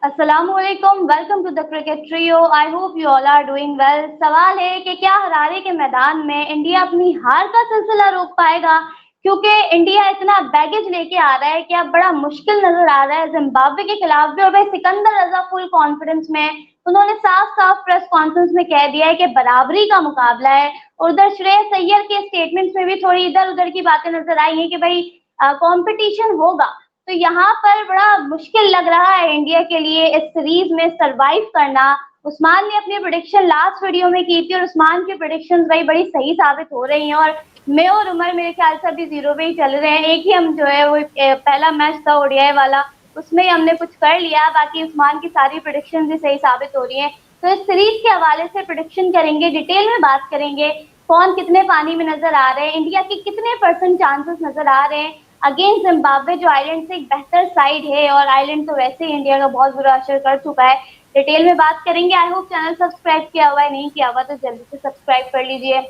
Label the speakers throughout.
Speaker 1: अस्सलामुअलैकुम, welcome to the cricket trio. I hope you all are doing well. सवाल है कि क्या हरारे के मैदान में इंडिया अपनी हार का सिलसिला रोक पाएगा, क्योंकि इंडिया इतना बैगेज लेके आ रहा है कि अब बड़ा मुश्किल नजर आ रहा है जिम्बाब्वे के खिलाफ भी। और भाई सिकंदर रजा फुल कॉन्फिडेंस में, उन्होंने साफ साफ प्रेस कॉन्फ्रेंस में कह दिया है कि बराबरी का मुकाबला है। और उधर श्रेयस अय्यर के स्टेटमेंट्स में भी थोड़ी इधर उधर की बातें नजर आई हैं कि भाई कंपटीशन होगा। तो यहाँ पर बड़ा मुश्किल लग रहा है इंडिया के लिए इस सीरीज में सरवाइव करना। उस्मान ने अपनी प्रेडिक्शन लास्ट वीडियो में की थी और उस्मान की प्रेडिक्शंस भाई बड़ी सही साबित हो रही हैं। और मैं और उमर मेरे ख्याल से अभी जीरो पे ही चल रहे हैं। एक ही हम जो है वो पहला मैच था ओडीआई वाला, उसमें ही हमने कुछ कर लिया। बाकी उस्मान की सारी प्रेडिक्शन भी सही साबित हो रही है। तो इस सीरीज के हवाले से प्रेडिक्शन करेंगे, डिटेल में बात करेंगे कौन कितने पानी में नजर आ रहे हैं, इंडिया के कितने % चांसेस नजर आ रहे हैं अगेंस्ट जिम्बाब्वे, जो आइलैंड से एक बेहतर साइड है। और आइलैंड तो वैसे ही इंडिया का बहुत बुरा असर कर चुका है। डिटेल में बात करेंगे। आई होप चैनल सब्सक्राइब किया हुआ है, नहीं किया हुआ तो जल्दी से सब्सक्राइब कर लीजिए।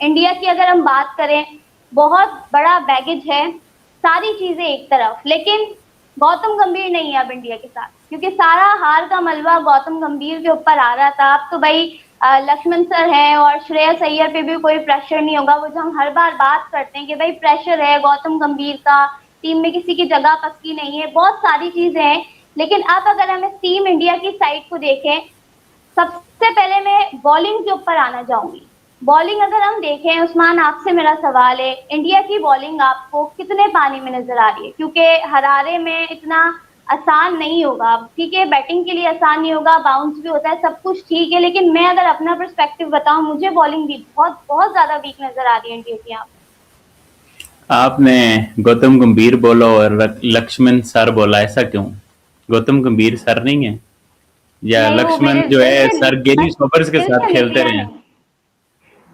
Speaker 1: इंडिया की अगर हम बात करें, बहुत बड़ा बैगेज है, सारी चीजें एक तरफ, लेकिन गौतम गंभीर नहीं है अब इंडिया के साथ, क्योंकि सारा हार का मलबा गौतम गंभीर के ऊपर आ रहा था। अब तो भाई लक्ष्मण सर है और श्रेयस अय्यर पे भी कोई प्रेशर नहीं होगा। वो जो हम हर बार बात करते हैं कि भाई प्रेशर है गौतम गंभीर का, टीम में किसी की जगह पक्की नहीं है, बहुत सारी चीजें हैं। लेकिन अब अगर हम इस टीम इंडिया की साइड को देखें, सबसे पहले मैं बॉलिंग के ऊपर आना चाहूंगी। बॉलिंग अगर हम देखें, उस्मान आपसे मेरा सवाल है, इंडिया की बॉलिंग आपको कितने पानी में नजर आ रही है? क्योंकि हरारे में इतना आसान नहीं होगा। ठीक है, बैटिंग के लिए आसान नहीं होगा, बाउंस भी होता है, सब कुछ ठीक है, लेकिन मैं अगर अपना पर्सपेक्टिव बताऊं, मुझे बॉलिंग भी बहुत बहुत ज्यादा वीक नजर आ रही है इंडिया की यहाँ।
Speaker 2: आपने गौतम गंभीर बोला और लक्ष्मण सर बोला, ऐसा क्यों? गौतम गंभीर सर नहीं है, या
Speaker 1: नहीं, वो
Speaker 2: लक्ष्मण
Speaker 1: मेरे
Speaker 2: जो
Speaker 1: दिल
Speaker 2: है
Speaker 1: से
Speaker 2: सर गेरी
Speaker 1: बस
Speaker 2: सोबर्स के
Speaker 1: दिल
Speaker 2: साथ
Speaker 1: से
Speaker 2: खेलते
Speaker 1: निकला
Speaker 2: रहे हैं?
Speaker 1: नहीं,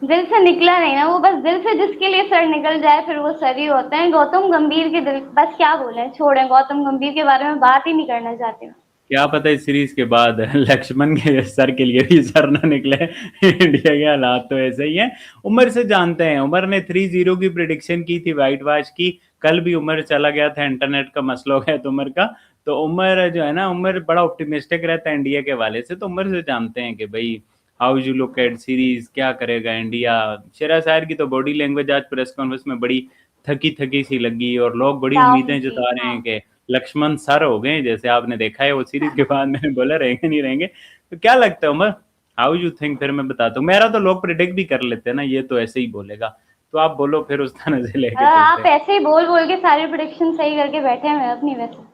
Speaker 1: दिल से निकला नहीं ना। वो बस दिल से जिसके लिए सर निकल जाए फिर वो सर ही होते हैं। गौतम गंभीर के दिल, बस क्या बोले, छोड़ें, गौतम गंभीर के बारे में बात ही नहीं करना चाहती हूँ।
Speaker 2: क्या पता इस सीरीज के बाद लक्ष्मण के सर के लिए भी सर ना निकले। इंडिया के हालात तो ऐसे ही हैं। उमर से जानते हैं, उमर ने 3-0 की प्रिडिक्शन की थी वाइट वॉश की। कल भी उमर चला गया था, इंटरनेट का मसला हो गया तो उमर का। तो उमर जो है ना, उमर बड़ा ऑप्टिमिस्टिक रहता है इंडिया के हवाले से। तो उमर से जानते हैं कि भाई how you look at series, क्या करेगा इंडिया। शेरा शायर की तो बॉडी लैंग्वेज आज प्रेस कॉन्फ्रेंस में बड़ी थकी थकी सी लगी, और लोग बड़ी
Speaker 1: डाउन
Speaker 2: उम्मीदें
Speaker 1: थी,
Speaker 2: जता रहे
Speaker 1: हाँ।
Speaker 2: हैं कि लक्ष्मण सर हो गए, जैसे आपने देखा है वो सीरीज के बाद मैंने बोला रहेंगे नहीं रहेंगे। तो क्या लगता है उमर, हाउ यू थिंक? फिर मैं बताता हूँ, मेरा तो लोग प्रिडिक्ट भी कर लेते हैं ना, ये तो ऐसे ही बोलेगा। तो आप बोलो, फिर उस तरह से लेके चलते
Speaker 1: आप
Speaker 2: हैं।
Speaker 1: ऐसे ही बोल बोल के सारी प्रोडिक्शन सही करके बैठे हैं अपनी वैसे।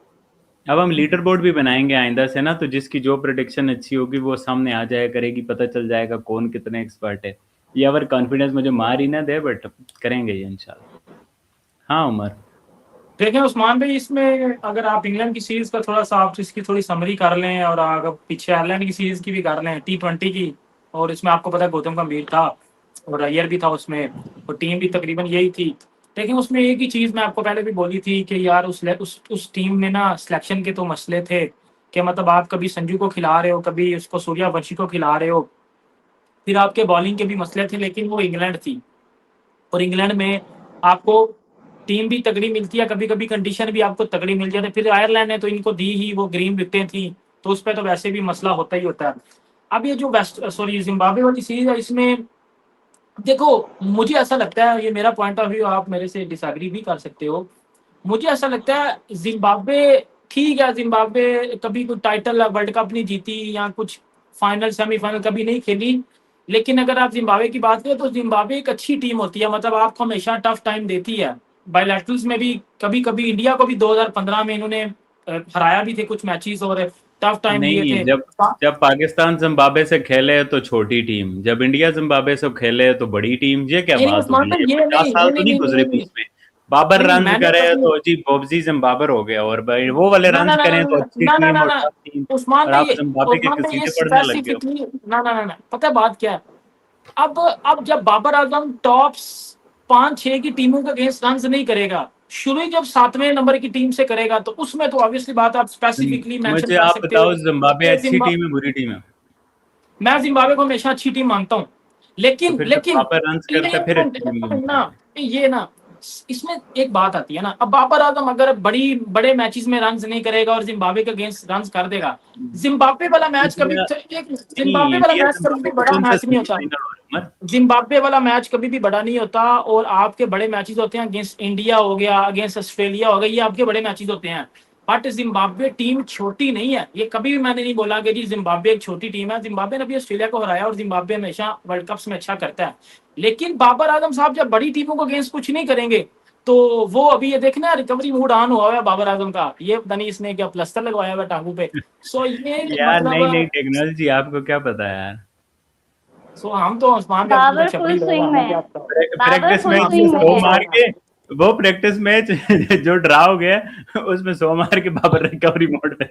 Speaker 2: अब हम लीडर बोर्ड भी बनाएंगे आइंदा से ना, तो जिसकी जो प्रोडिक्शन अच्छी होगी वो सामने आ जाया करेगी, पता चल जाएगा कौन कितने एक्सपर्ट है। ये अगर कॉन्फिडेंस मुझे मार ही ना दे, बट करेंगे ये इंशाल्लाह। हाँ उमर।
Speaker 3: देखें उस्मान भाई, इसमें अगर आप इंग्लैंड की सीरीज का थोड़ा सा आप इसकी थोड़ी समरी कर लें, और अगर पीछे आयरलैंड की सीरीज की भी कर लें, T20 की, और इसमें आपको पता है गौतम गंभीर था और अय्यर भी था उसमें, और टीम भी तकरीबन यही थी। लेकिन उसमें एक ही चीज़ मैं आपको पहले भी बोली थी कि यार उस टीम में ना सिलेक्शन के तो मसले थे, कि मतलब आप कभी संजू को खिला रहे हो, कभी उसको सूर्यवंशी को खिला रहे हो, फिर आपके बॉलिंग के भी मसले थे। लेकिन वो इंग्लैंड थी, और इंग्लैंड में आपको टीम भी तगड़ी मिलती है, कभी कभी कंडीशन भी आपको तगड़ी मिल जाती है। फिर आयरलैंड ने तो इनको दी ही, वो ग्रीन विकेटें थी, तो उस पर तो वैसे भी मसला होता ही होता है। अब ये जो जिम्बाब्वे वाली सीरीज है, इसमें देखो मुझे ऐसा लगता है, ये मेरा पॉइंट ऑफ व्यू, आप मेरे से डिसएग्री भी कर सकते हो। मुझे ऐसा लगता है जिम्बाब्वे ठीक है, जिम्बाब्वे कभी कोई टाइटल वर्ल्ड कप नहीं जीती या कुछ फाइनल सेमीफाइनल कभी नहीं खेली, लेकिन अगर आप जिम्बाब्वे की बात करें तो जिम्बाब्वे एक अच्छी टीम होती है, मतलब आपको हमेशा टफ टाइम देती है। बायलैटरल्स में भी कभी कभी इंडिया को भी 2015 में इन्होंने हराया भी थे कुछ मैचेस, और टफ टाइम दिए
Speaker 2: नहीं,
Speaker 3: थे।
Speaker 2: जब जब पाकिस्तान जिम्बाब्वे से खेले तो छोटी टीम, जब इंडिया जिम्बाब्वे से खेले तो बड़ी टीम। ये क्या
Speaker 3: नहीं
Speaker 2: बात
Speaker 3: उस्मान
Speaker 2: हुई है?
Speaker 3: भाई, ये
Speaker 2: 50
Speaker 3: नहीं,
Speaker 2: साल
Speaker 3: नहीं
Speaker 2: तो
Speaker 3: नहीं
Speaker 2: नहीं
Speaker 3: नहीं
Speaker 2: गुजरे
Speaker 3: नहीं नहीं
Speaker 2: बीच में। बाबर
Speaker 3: नहीं नहीं,
Speaker 2: रन
Speaker 3: मैंने
Speaker 2: करे
Speaker 3: कभी
Speaker 2: तो जी बोबजी जिम्बाबर हो गया, और भाई वो वाले
Speaker 3: ना
Speaker 2: रन
Speaker 3: ना ना ना
Speaker 2: करें तो अच्छी
Speaker 3: ना ना
Speaker 2: टीम
Speaker 3: ना
Speaker 2: और
Speaker 3: ना
Speaker 2: टफ टीम।
Speaker 3: उस्मान
Speaker 2: और
Speaker 3: भाई
Speaker 2: आप जिम्बाब्वे के
Speaker 3: उस्मान भाई ये
Speaker 2: कसीदे पढ़ने लग गए हो।
Speaker 3: स्पेसिफिकली ना पता है बात क्या है? अब जब बाबर आजम टॉप 5-6 की टीमों के अगेंस्ट रन नहीं करेगा, शुरू ही जब 7वें नंबर की टीम से करेगा, तो उसमें तो ऑब्वियसली बात आप स्पेसिफिकली मेंशन
Speaker 2: मुझे
Speaker 3: कर
Speaker 2: आप
Speaker 3: सकते हो
Speaker 2: बताओ, जिम्बाब्वे
Speaker 3: कि
Speaker 2: अच्छी टीम है बुरी टीम है?
Speaker 3: मैं जिम्बाब्वे को हमेशा अच्छी टीम मानता हूँ।
Speaker 2: तो
Speaker 3: लेकिन
Speaker 2: फिर जब
Speaker 3: लेकिन
Speaker 2: बाबर रन करता है फिर अच्छी टीम क्यों
Speaker 3: ना
Speaker 2: मानते हैं?
Speaker 3: ये ना इसमें एक बात आती है ना, अब बाबर आजम अगर बड़े मैचेस में रन नहीं करेगा और जिम्बाब्वे के अगेंस्ट रन कर देगा, जिम्बाब्वे वाला मैच कभी
Speaker 2: इंडिया नहीं,
Speaker 3: जिम्बाब्वे वाला
Speaker 2: इंडिया
Speaker 3: मैच कभी
Speaker 2: जिम्बाब्वे
Speaker 3: भी
Speaker 2: का
Speaker 3: बड़ा
Speaker 2: कौन सा
Speaker 3: मैच नहीं होता।
Speaker 2: सेमीफाइनल हो रहा है उमर?
Speaker 3: जिम्बाब्वे वाला मैच कभी भी बड़ा नहीं होता, और आपके बड़े मैचेस होते हैं अगेंस्ट इंडिया हो गया, अगेंस्ट ऑस्ट्रेलिया हो गया, ये आपके बड़े मैचेस होते हैं। बट जिम्बाब्वे टीम छोटी नहीं है, ये कभी भी मैंने नहीं बोला कि जी जिम्बाब्वे एक छोटी टीम है। जिम्बाब्वे ने भी ऑस्ट्रेलिया को हराया और जिम्बाब्वे हमेशा वर्ल्ड कप्स में अच्छा करता है। लेकिन बाबर आजम साहब जब बड़ी टीमों को अगेंस्ट कुछ नहीं करेंगे, तो वो अभी ये देखना रिकवरी मूड ऑन हुआ है बाबर आजम का, ये पता नहीं इसने क्या प्लस्तर लगवाया हुआ टांगू पे। सो ये
Speaker 2: यार नई नई
Speaker 3: मतलब
Speaker 2: टेक्नोलॉजी, आपको क्या पता यार।
Speaker 3: सो हम तो उस्मान भी अपनी
Speaker 1: बाबर
Speaker 3: छपरी
Speaker 1: फुल
Speaker 3: लोग,
Speaker 1: स्विंग
Speaker 3: हमें
Speaker 1: में
Speaker 3: क्या
Speaker 1: है।
Speaker 3: पता।
Speaker 1: Babar
Speaker 2: practice
Speaker 1: full
Speaker 2: match
Speaker 1: swing में
Speaker 2: 100
Speaker 1: है।
Speaker 2: मार के, वो प्रैक्टिस मैच जो ड्रा हो गया उसमें 100 मार के बाबर रिकवरी मोड पे।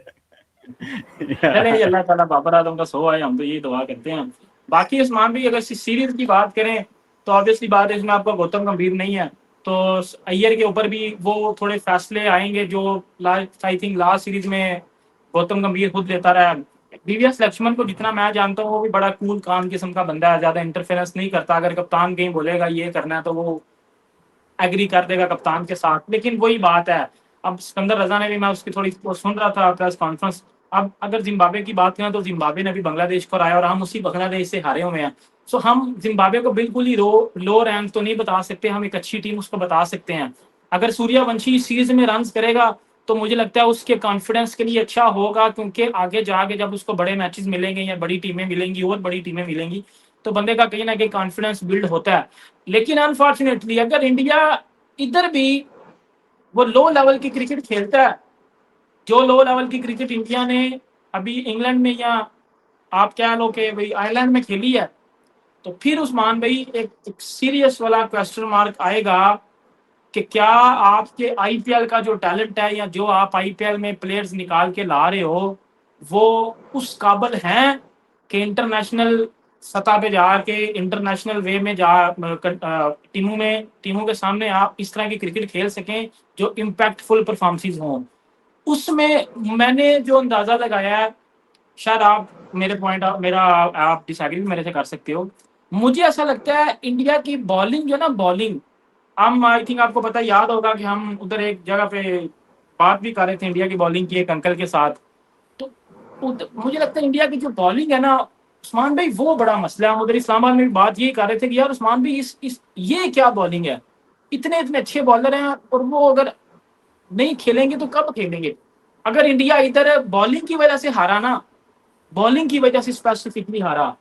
Speaker 3: चले अल्लाह ताला बाबर आजम का सो आए, हम तो यही दुआ करते हैं। बाकी उस्मान भी अगर सीरीज की बात करें तो ऑब्वियसली बात है, इसमें आपका गौतम गंभीर नहीं है, तो अय्यर के ऊपर भी वो थोड़े फैसले आएंगे जो last I think last series में गौतम गंभीर खुद लेता रहा। बीवीएस लक्ष्मण को जितना मैं जानता हूँ वो भी बड़ा कूल काम किस्म का बंदा है, ज्यादा इंटरफेरेंस नहीं करता। अगर कप्तान कहीं बोलेगा ये करना है तो वो एग्री कर देगा कप्तान के साथ। लेकिन वही बात है, अब सिकंदर रजा ने भी, मैं उसकी थोड़ी वो सुन रहा था प्रेस कॉन्फ्रेंस, अब अगर जिम्बाब्वे की बात करें तो जिम्बाब्वे ने भी बांग्लादेश को हराया और हम उसी बांग्लादेश से हारे हुए हैं। सो हम जिम्बाब्वे को बिल्कुल ही लो रैंक तो नहीं बता सकते, हम एक अच्छी टीम उसको बता सकते हैं। अगर सूर्यवंशी सीरीज में रन करेगा तो मुझे लगता है उसके कॉन्फिडेंस के लिए अच्छा होगा, क्योंकि आगे जाके जब उसको बड़े मैचेस मिलेंगे या बड़ी टीमें मिलेंगी और बड़ी टीमें मिलेंगी तो बंदे का कहीं ना कहीं कॉन्फिडेंस बिल्ड होता है। लेकिन अनफॉर्चुनेटली अगर इंडिया इधर भी वो लो लेवल की क्रिकेट खेलता है, जो लो लेवल की क्रिकेट इंडिया ने अभी इंग्लैंड में या आप क्या लो के भाई आयरलैंड में खेली है, तो फिर उस्मान भाई एक सीरियस वाला क्वेश्चन मार्क आएगा कि क्या आपके आईपीएल का जो टैलेंट है या जो आप आईपीएल में प्लेयर्स निकाल के ला रहे हो वो उस काबिल हैं कि इंटरनेशनल सतह पे जाके इंटरनेशनल वे में जा टीमों के सामने आप इस तरह की क्रिकेट खेल सकें जो इम्पैक्टफुल परफॉर्मेंसेस हों। उसमें मैंने जो अंदाजा लगाया है, शायद आप मेरे पॉइंट मेरा आप डिसएग्री भी मेरे से कर सकते हो, मुझे ऐसा लगता है इंडिया की बॉलिंग जो ना बॉलिंग, हम आई थिंक आपको पता याद होगा कि हम उधर एक जगह पे बात भी कर रहे थे इंडिया की बॉलिंग की एक अंकल के साथ, तो मुझे लगता है इंडिया की जो बॉलिंग है ना उस्मान भाई वो बड़ा मसला है। हम उधर इस्लामाबाद में भी बात यही कर रहे थे कि यार उस्मान भाई इस ये क्या बॉलिंग है, इतने इतने अच्छे बॉलर हैं और वो अगर नहीं खेलेंगे तो कब खेलेंगे। अगर इंडिया इधर बॉलिंग की वजह से हारा ना, बॉलिंग की वजह से स्पेसिफिकली हारा,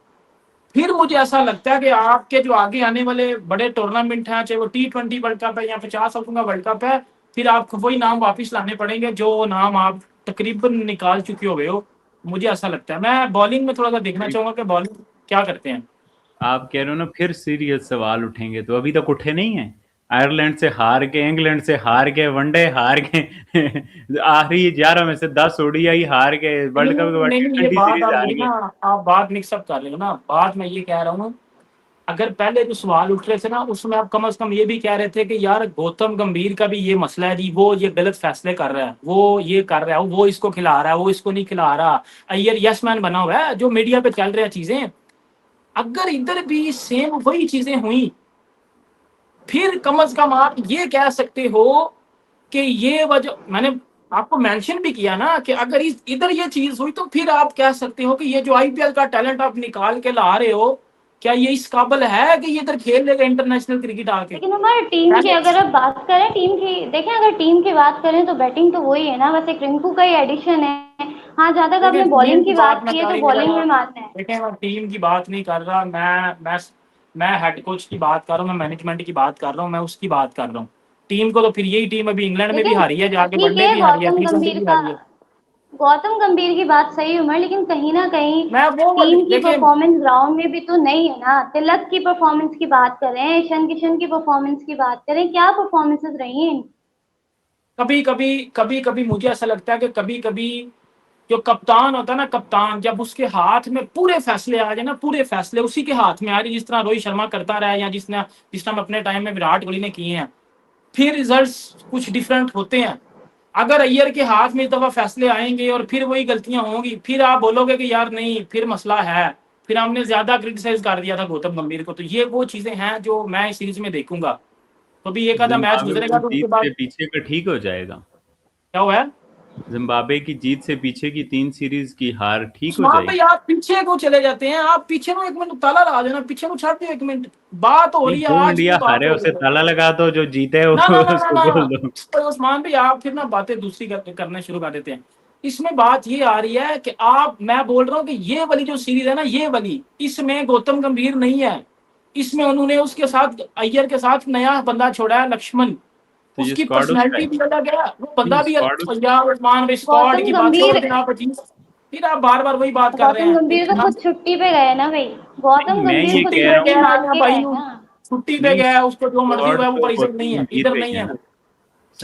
Speaker 3: फिर मुझे ऐसा लगता है कि आपके जो आगे आने वाले बड़े टूर्नामेंट हैं, चाहे वो T20 वर्ल्ड कप है या 50 ओवर का वर्ल्ड कप है, फिर आपको वही नाम वापस लाने पड़ेंगे जो नाम आप तकरीबन निकाल चुके हो। मुझे ऐसा लगता है। मैं बॉलिंग में थोड़ा सा देखना चाहूंगा कि बॉलिंग क्या करते हैं।
Speaker 2: आप कह रहे हो ना फिर सीरियस सवाल उठेंगे, तो अभी तक उठे नहीं है। आयरलैंड से हार के, इंग्लैंड से हार के, वनडे हार के, आखिरी 11 में से 10 ओडीआई हार के, वर्ल्ड कप के बाद
Speaker 3: नहीं, ये
Speaker 2: T20
Speaker 3: बात
Speaker 2: सीरीज
Speaker 3: आप
Speaker 2: हार
Speaker 3: मेरी
Speaker 2: के।
Speaker 3: ना आप बात मिक्सअप कर रहे हो ना। बात मैं ये कह रहा हूँ, अगर पहले जो सवाल उठ रहे थे ना उसमें आप कम से कम ये भी कह रहे थे कि यार गौतम गंभीर का भी ये मसला है जी, वो ये गलत फैसले कर रहा है, वो ये कर रहा है, वो इसको खिला रहा है, वो इसको नहीं खिला रहा, अय्यर यस मैन बना हुआ है, जो मीडिया पे चल रहे हैं चीजें। अगर इधर भी सेम वही चीजें हुई, फिर कम से कम आप ये कह सकते हो कि ये वजह मैंने आपको मेंशन भी किया ना कि अगर इधर ये चीज हुई तो फिर आप कह सकते हो कि ये जो आईपीएल का टैलेंट आप निकाल के ला रहे हो, क्या ये इस काबिल है कि ये इधर खेल लेगा इंटरनेशनल क्रिकेट आके।
Speaker 1: लेकिन हमारे टीम की अगर आप बात करें, टीम की देखें, अगर टीम की बात करें तो बैटिंग तो वही है ना, बस एक रिंकू का ही एडिशन है। हाँ, जहाँ तक
Speaker 3: देखिए
Speaker 1: आपने
Speaker 3: टीम
Speaker 1: बॉलिंग
Speaker 3: की
Speaker 1: की
Speaker 3: बात
Speaker 1: बात
Speaker 3: मैं
Speaker 1: की है
Speaker 3: कर
Speaker 1: तो
Speaker 3: ही नहीं
Speaker 1: बॉलिंग में
Speaker 3: रहा।
Speaker 1: मानना है।
Speaker 3: देखिए मैं टीम की बात नहीं कर रहा, मैं हेड कोच की बात कर रहा हूँ, मैं मैनेजमेंट की बात कर रहा हूँ, मैं उसकी बात कर रहा हूँ। टीम को तो फिर यही टीम अभी इंग्लैंड में भी
Speaker 1: लेकिन
Speaker 3: हारी है, जाके
Speaker 1: ठीक
Speaker 3: वनडे
Speaker 1: है,
Speaker 3: भी हारी है, T20 भी हारी है।
Speaker 1: गौतम गंभीर की बात सही उमर, लेकिन कहीं ना कहीं
Speaker 3: मैं वो
Speaker 1: टीम की
Speaker 3: देखिए
Speaker 1: परफॉर्मेंस ग्राउंड में भी तो नहीं है ना। तिलक की परफॉर्मेंस की बात करें, ईशान किशन की परफॉर्मेंस की बात करें, क्या परफॉर्मेंसेस रही हैं।
Speaker 3: कभी कभी मुझे ऐसा लगता है कि कभी कभी जो कप्तान होता है ना, कप्तान जब उसके हाथ में पूरे फैसले आ जाए ना, पूरे फैसले उसी के हाथ में आ रही, जिस तरह रोहित शर्मा करता रहा है या जिस तरह अपने टाइम में विराट कोहली ने किए हैं, फिर रिजल्ट्स कुछ डिफरेंट होते हैं। अगर अय्यर के हाथ में इस दफा फैसले आएंगे और फिर वही गलतियां होंगी, फिर आप बोलोगे कि यार नहीं फिर मसला है, फिर हमने ज्यादा क्रिटिसाइज कर दिया था गौतम गंभीर को। तो ये वो चीजें हैं जो मैं इस सीरीज में देखूंगा। तो भी एक आधा मैच
Speaker 2: जिम्बाब्वे
Speaker 3: गुजरेगा
Speaker 2: की
Speaker 3: तो उसके
Speaker 2: जीत
Speaker 3: बाद
Speaker 2: से पीछे का ठीक हो जाएगा।
Speaker 3: क्या हुआ है?
Speaker 2: जिम्बाब्वे की जीत से पीछे की 3 सीरीज की हार ठीक हो
Speaker 3: उस्मान भाई
Speaker 2: जाएगी।
Speaker 3: आप पीछे को चले जाते हैं, आप पीछे को एक मिनट ताला लगा देना, पीछे को छाड़ दो एक मिनट, बात हो
Speaker 2: नहीं,
Speaker 3: रही है,
Speaker 2: जो
Speaker 3: आज की
Speaker 2: इंडिया
Speaker 3: बात
Speaker 2: हारे
Speaker 3: हो
Speaker 2: उसे
Speaker 3: रही है।
Speaker 2: ताला लगा दो, जो जीते है
Speaker 3: ना ना ना ना
Speaker 2: उसको
Speaker 3: ना
Speaker 2: बोल दो।
Speaker 3: तो उस्मान भाई आप फिर ना बातें दूसरी करने शुरू कर देते हैं। इसमें बात ये आ रही है कि आप, मैं बोल रहा हूँ कि ये वाली जो सीरीज है ना, ये वाली, इसमें गौतम गंभीर नहीं है, इसमें उन्होंने उसके साथ अय्यर के साथ नया बंदा छोड़ा है, लक्ष्मण।
Speaker 2: तो ये
Speaker 3: उसकी
Speaker 2: स्क्वाड उसका
Speaker 3: पर्सनैलिटी
Speaker 2: है।
Speaker 3: भी अलग है, वो
Speaker 2: नहीं,
Speaker 3: बंदा भी
Speaker 2: स्क्वाड
Speaker 3: यार उस्मान भाई स्क्वाड
Speaker 1: गौतम
Speaker 3: की बात छोड़
Speaker 1: गंभीर
Speaker 3: देना आप अजीज, फिर आप बार बार वही बात कर रहे
Speaker 1: गौतम
Speaker 3: हैं
Speaker 1: गंभीर तो
Speaker 3: इतना।
Speaker 1: खुद छुट्टी पे गए ना भाई।
Speaker 2: नहीं,
Speaker 1: गौतम
Speaker 2: मैं
Speaker 1: गंभीर
Speaker 2: ये
Speaker 1: खुद
Speaker 3: छुट्टी
Speaker 2: कह
Speaker 3: पे
Speaker 2: रहा
Speaker 1: छुट्टी
Speaker 2: हूँ
Speaker 3: गया
Speaker 1: मांग
Speaker 3: है
Speaker 1: के
Speaker 3: भाई,
Speaker 1: गए ना।
Speaker 3: छुट्टी पे
Speaker 2: नहीं,
Speaker 3: गया है, उसको जो मर्जी
Speaker 2: स्क्वाड
Speaker 3: हुआ है वो
Speaker 2: तो
Speaker 3: परिचय नहीं
Speaker 2: गौतम
Speaker 3: है,
Speaker 2: गंभीर
Speaker 3: इधर
Speaker 2: ने
Speaker 3: नहीं
Speaker 2: किया
Speaker 3: है।
Speaker 2: ना।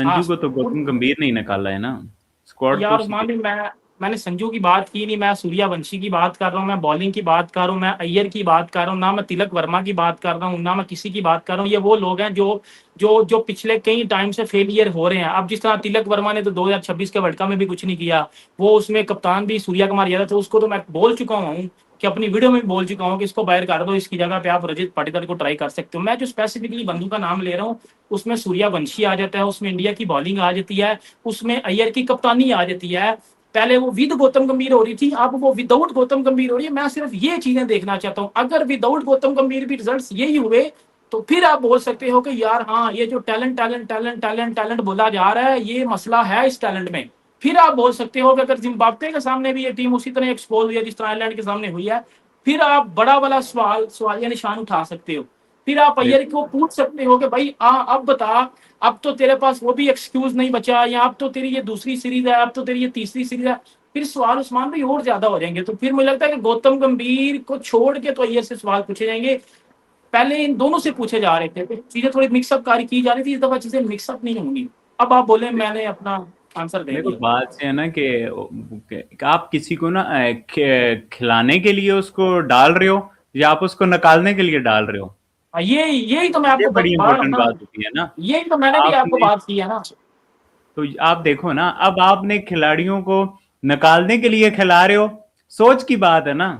Speaker 3: हाँ
Speaker 2: संजू को तो गौतम गंभीर ने ही निकाला है ना। स्क्वाड तो
Speaker 3: यार
Speaker 2: उसी
Speaker 3: उस्मान
Speaker 2: के।
Speaker 3: भी, मैंने संजू की बात की नहीं, मैं सूर्यवंशी की बात कर रहा हूँ, मैं बॉलिंग की बात कर रहा हूँ, मैं अय्यर की बात कर रहा हूँ, ना मैं तिलक वर्मा की बात कर रहा हूँ, ना मैं किसी की बात कर रहा हूँ। ये वो लोग हैं जो जो जो पिछले कई टाइम से फेलियर हो रहे हैं। अब जिस तरह तिलक वर्मा ने तो 2026 के वर्ल्ड कप में भी कुछ नहीं किया, वो उसमें कप्तान भी सूर्या कुमार यादव थे, उसको तो मैं बोल चुका हूँ कि अपनी वीडियो में भी बोल चुका हूँ कि इसको बाहर कर दो, इसकी जगह पे आप रजत पाटीदार को ट्राई कर सकते हो। मैं जो स्पेसिफिकली बंदू का नाम ले रहा हूँ, उसमें सूर्यवंशी आ जाता है, उसमें इंडिया की बॉलिंग आ जाती है, उसमें अय्यर की कप्तानी आ जाती है। पहले वो विद गौतम गंभीर हो रही थी, अब वो विदाउट गौतम गंभीर हो रही है। मैं सिर्फ ये चीजें देखना चाहता हूँ, अगर विदाउट गौतम गंभीर भी रिजल्ट्स यही हुए तो फिर आप बोल सकते हो कि यार हाँ, ये जो talent talent talent talent talent बोला जा रहा है, ये मसला है इस टैलेंट में। फिर आप बोल सकते हो कि अगर जिम्बाब्वे के सामने भी ये टीम उसी तरह एक्सपोज हुई है जिस तरह आयरलैंड के सामने हुई है, फिर आप बड़ा वाला सवाल या निशान उठा सकते हो। फिर आप अय्यर
Speaker 2: देखो,
Speaker 3: को पूछ सकते हो कि भाई अब बता, अब तो तेरे पास वो भी एक्सक्यूज नहीं बचा, या अब तो तेरी ये दूसरी सीरीज है, अब तो तेरी ये तीसरी सीरीज है। फिर सवाल उस्मान भाई और ज्यादा हो जाएंगे। तो फिर मुझे लगता है कि गौतम गंभीर को छोड़ के तो अय्यर से सवाल पूछे जाएंगे। पहले इन दोनों से पूछे जा रहे थे, तो चीजें थोड़ी मिक्सअप कारी की जा रही थी, इस दफा चीजें मिक्सअप नहीं होंगी। अब आप बोले, मैंने अपना आंसर दे
Speaker 2: देखो
Speaker 3: दिया।
Speaker 2: बात से है ना कि आप किसी को ना खिलाने के लिए उसको डाल रहे हो या आप उसको निकालने के लिए डाल रहे हो।
Speaker 3: ये यही तो मैं
Speaker 2: ये
Speaker 3: आपको
Speaker 2: बड़ी
Speaker 3: बता रहा हूँ
Speaker 2: इंपॉर्टेंट
Speaker 3: ना,
Speaker 2: बात होती है ना।
Speaker 3: यही तो मैंने भी आपको
Speaker 2: आपने
Speaker 3: बात की है ना।
Speaker 2: तो आप देखो ना, अब आपने खिलाड़ियों को निकालने के लिए खिला रहे हो, सोच की बात है ना।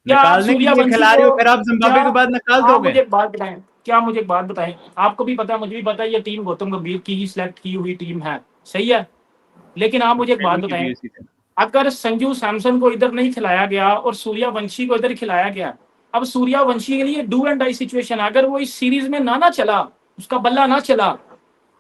Speaker 3: क्या आप
Speaker 2: निकालने के लिए
Speaker 3: सूर्यवंशी
Speaker 2: खिला रहे
Speaker 3: को,
Speaker 2: हो, फिर आप
Speaker 3: क्या
Speaker 2: जिम्बाब्वे के बाद निकाल
Speaker 3: आप
Speaker 2: दोगे।
Speaker 3: मुझे एक बात बताएं, क्या मुझे एक बात बताएं, आपको भी पता है मुझे भी पता है ये टीम गौतम गंभीर की ही सिलेक्ट की हुई टीम है, सही है। लेकिन आप
Speaker 2: तो
Speaker 3: मुझे एक बात
Speaker 2: पहले की
Speaker 3: बताएं,
Speaker 2: भी उसी तरह।
Speaker 3: अगर संजू सैमसन को इधर नहीं खिलाया गया और सूर्यवंशी को इधर खिलाया गया, अब सूर्यवंशी के लिए डू एंड डाई सिचुएशन, अगर वो इस सीरीज में ना चला, उसका बल्ला ना चला,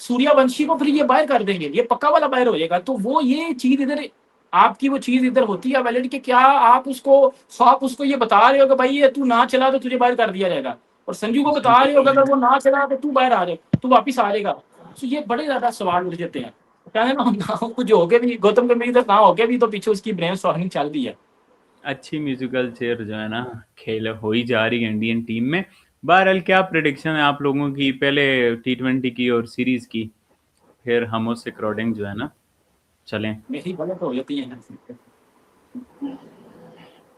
Speaker 3: सूर्यवंशी को फिर ये बाहर कर देंगे, ये पक्का वाला बाहर हो जाएगा। तो वो ये चीज इधर, आपकी वो चीज इधर होती है वैलिड कि क्या आप उसको ये बता रहे हो कि भाई ये तू ना चला तो तुझे बाहर कर दिया जाएगा, और संजू को बता
Speaker 2: संजू
Speaker 3: रहे हो कि
Speaker 2: बोले
Speaker 3: अगर वो ना चला तो तू बाहर आ जाए, तू वापिस आ जाएगा। तो ये बड़े ज्यादा सवाल उठ जाते हैं। कहने ना कुछ हो के भी गौतम गंभीर तक ना हो के भी तो पीछे उसकी ब्रेन स्टॉर्मिंग चल रही है।
Speaker 2: अच्छी म्यूजिकल चेयर जो है ना, खेल हो ही जा रही है इंडियन टीम में। बहरहाल क्या प्रिडिक्शन है आप लोगों की, पहले T20 की और सीरीज की, फिर हम उससे अकॉर्डिंग जो है ना चलें।
Speaker 3: मेरी गलत हो जाती है।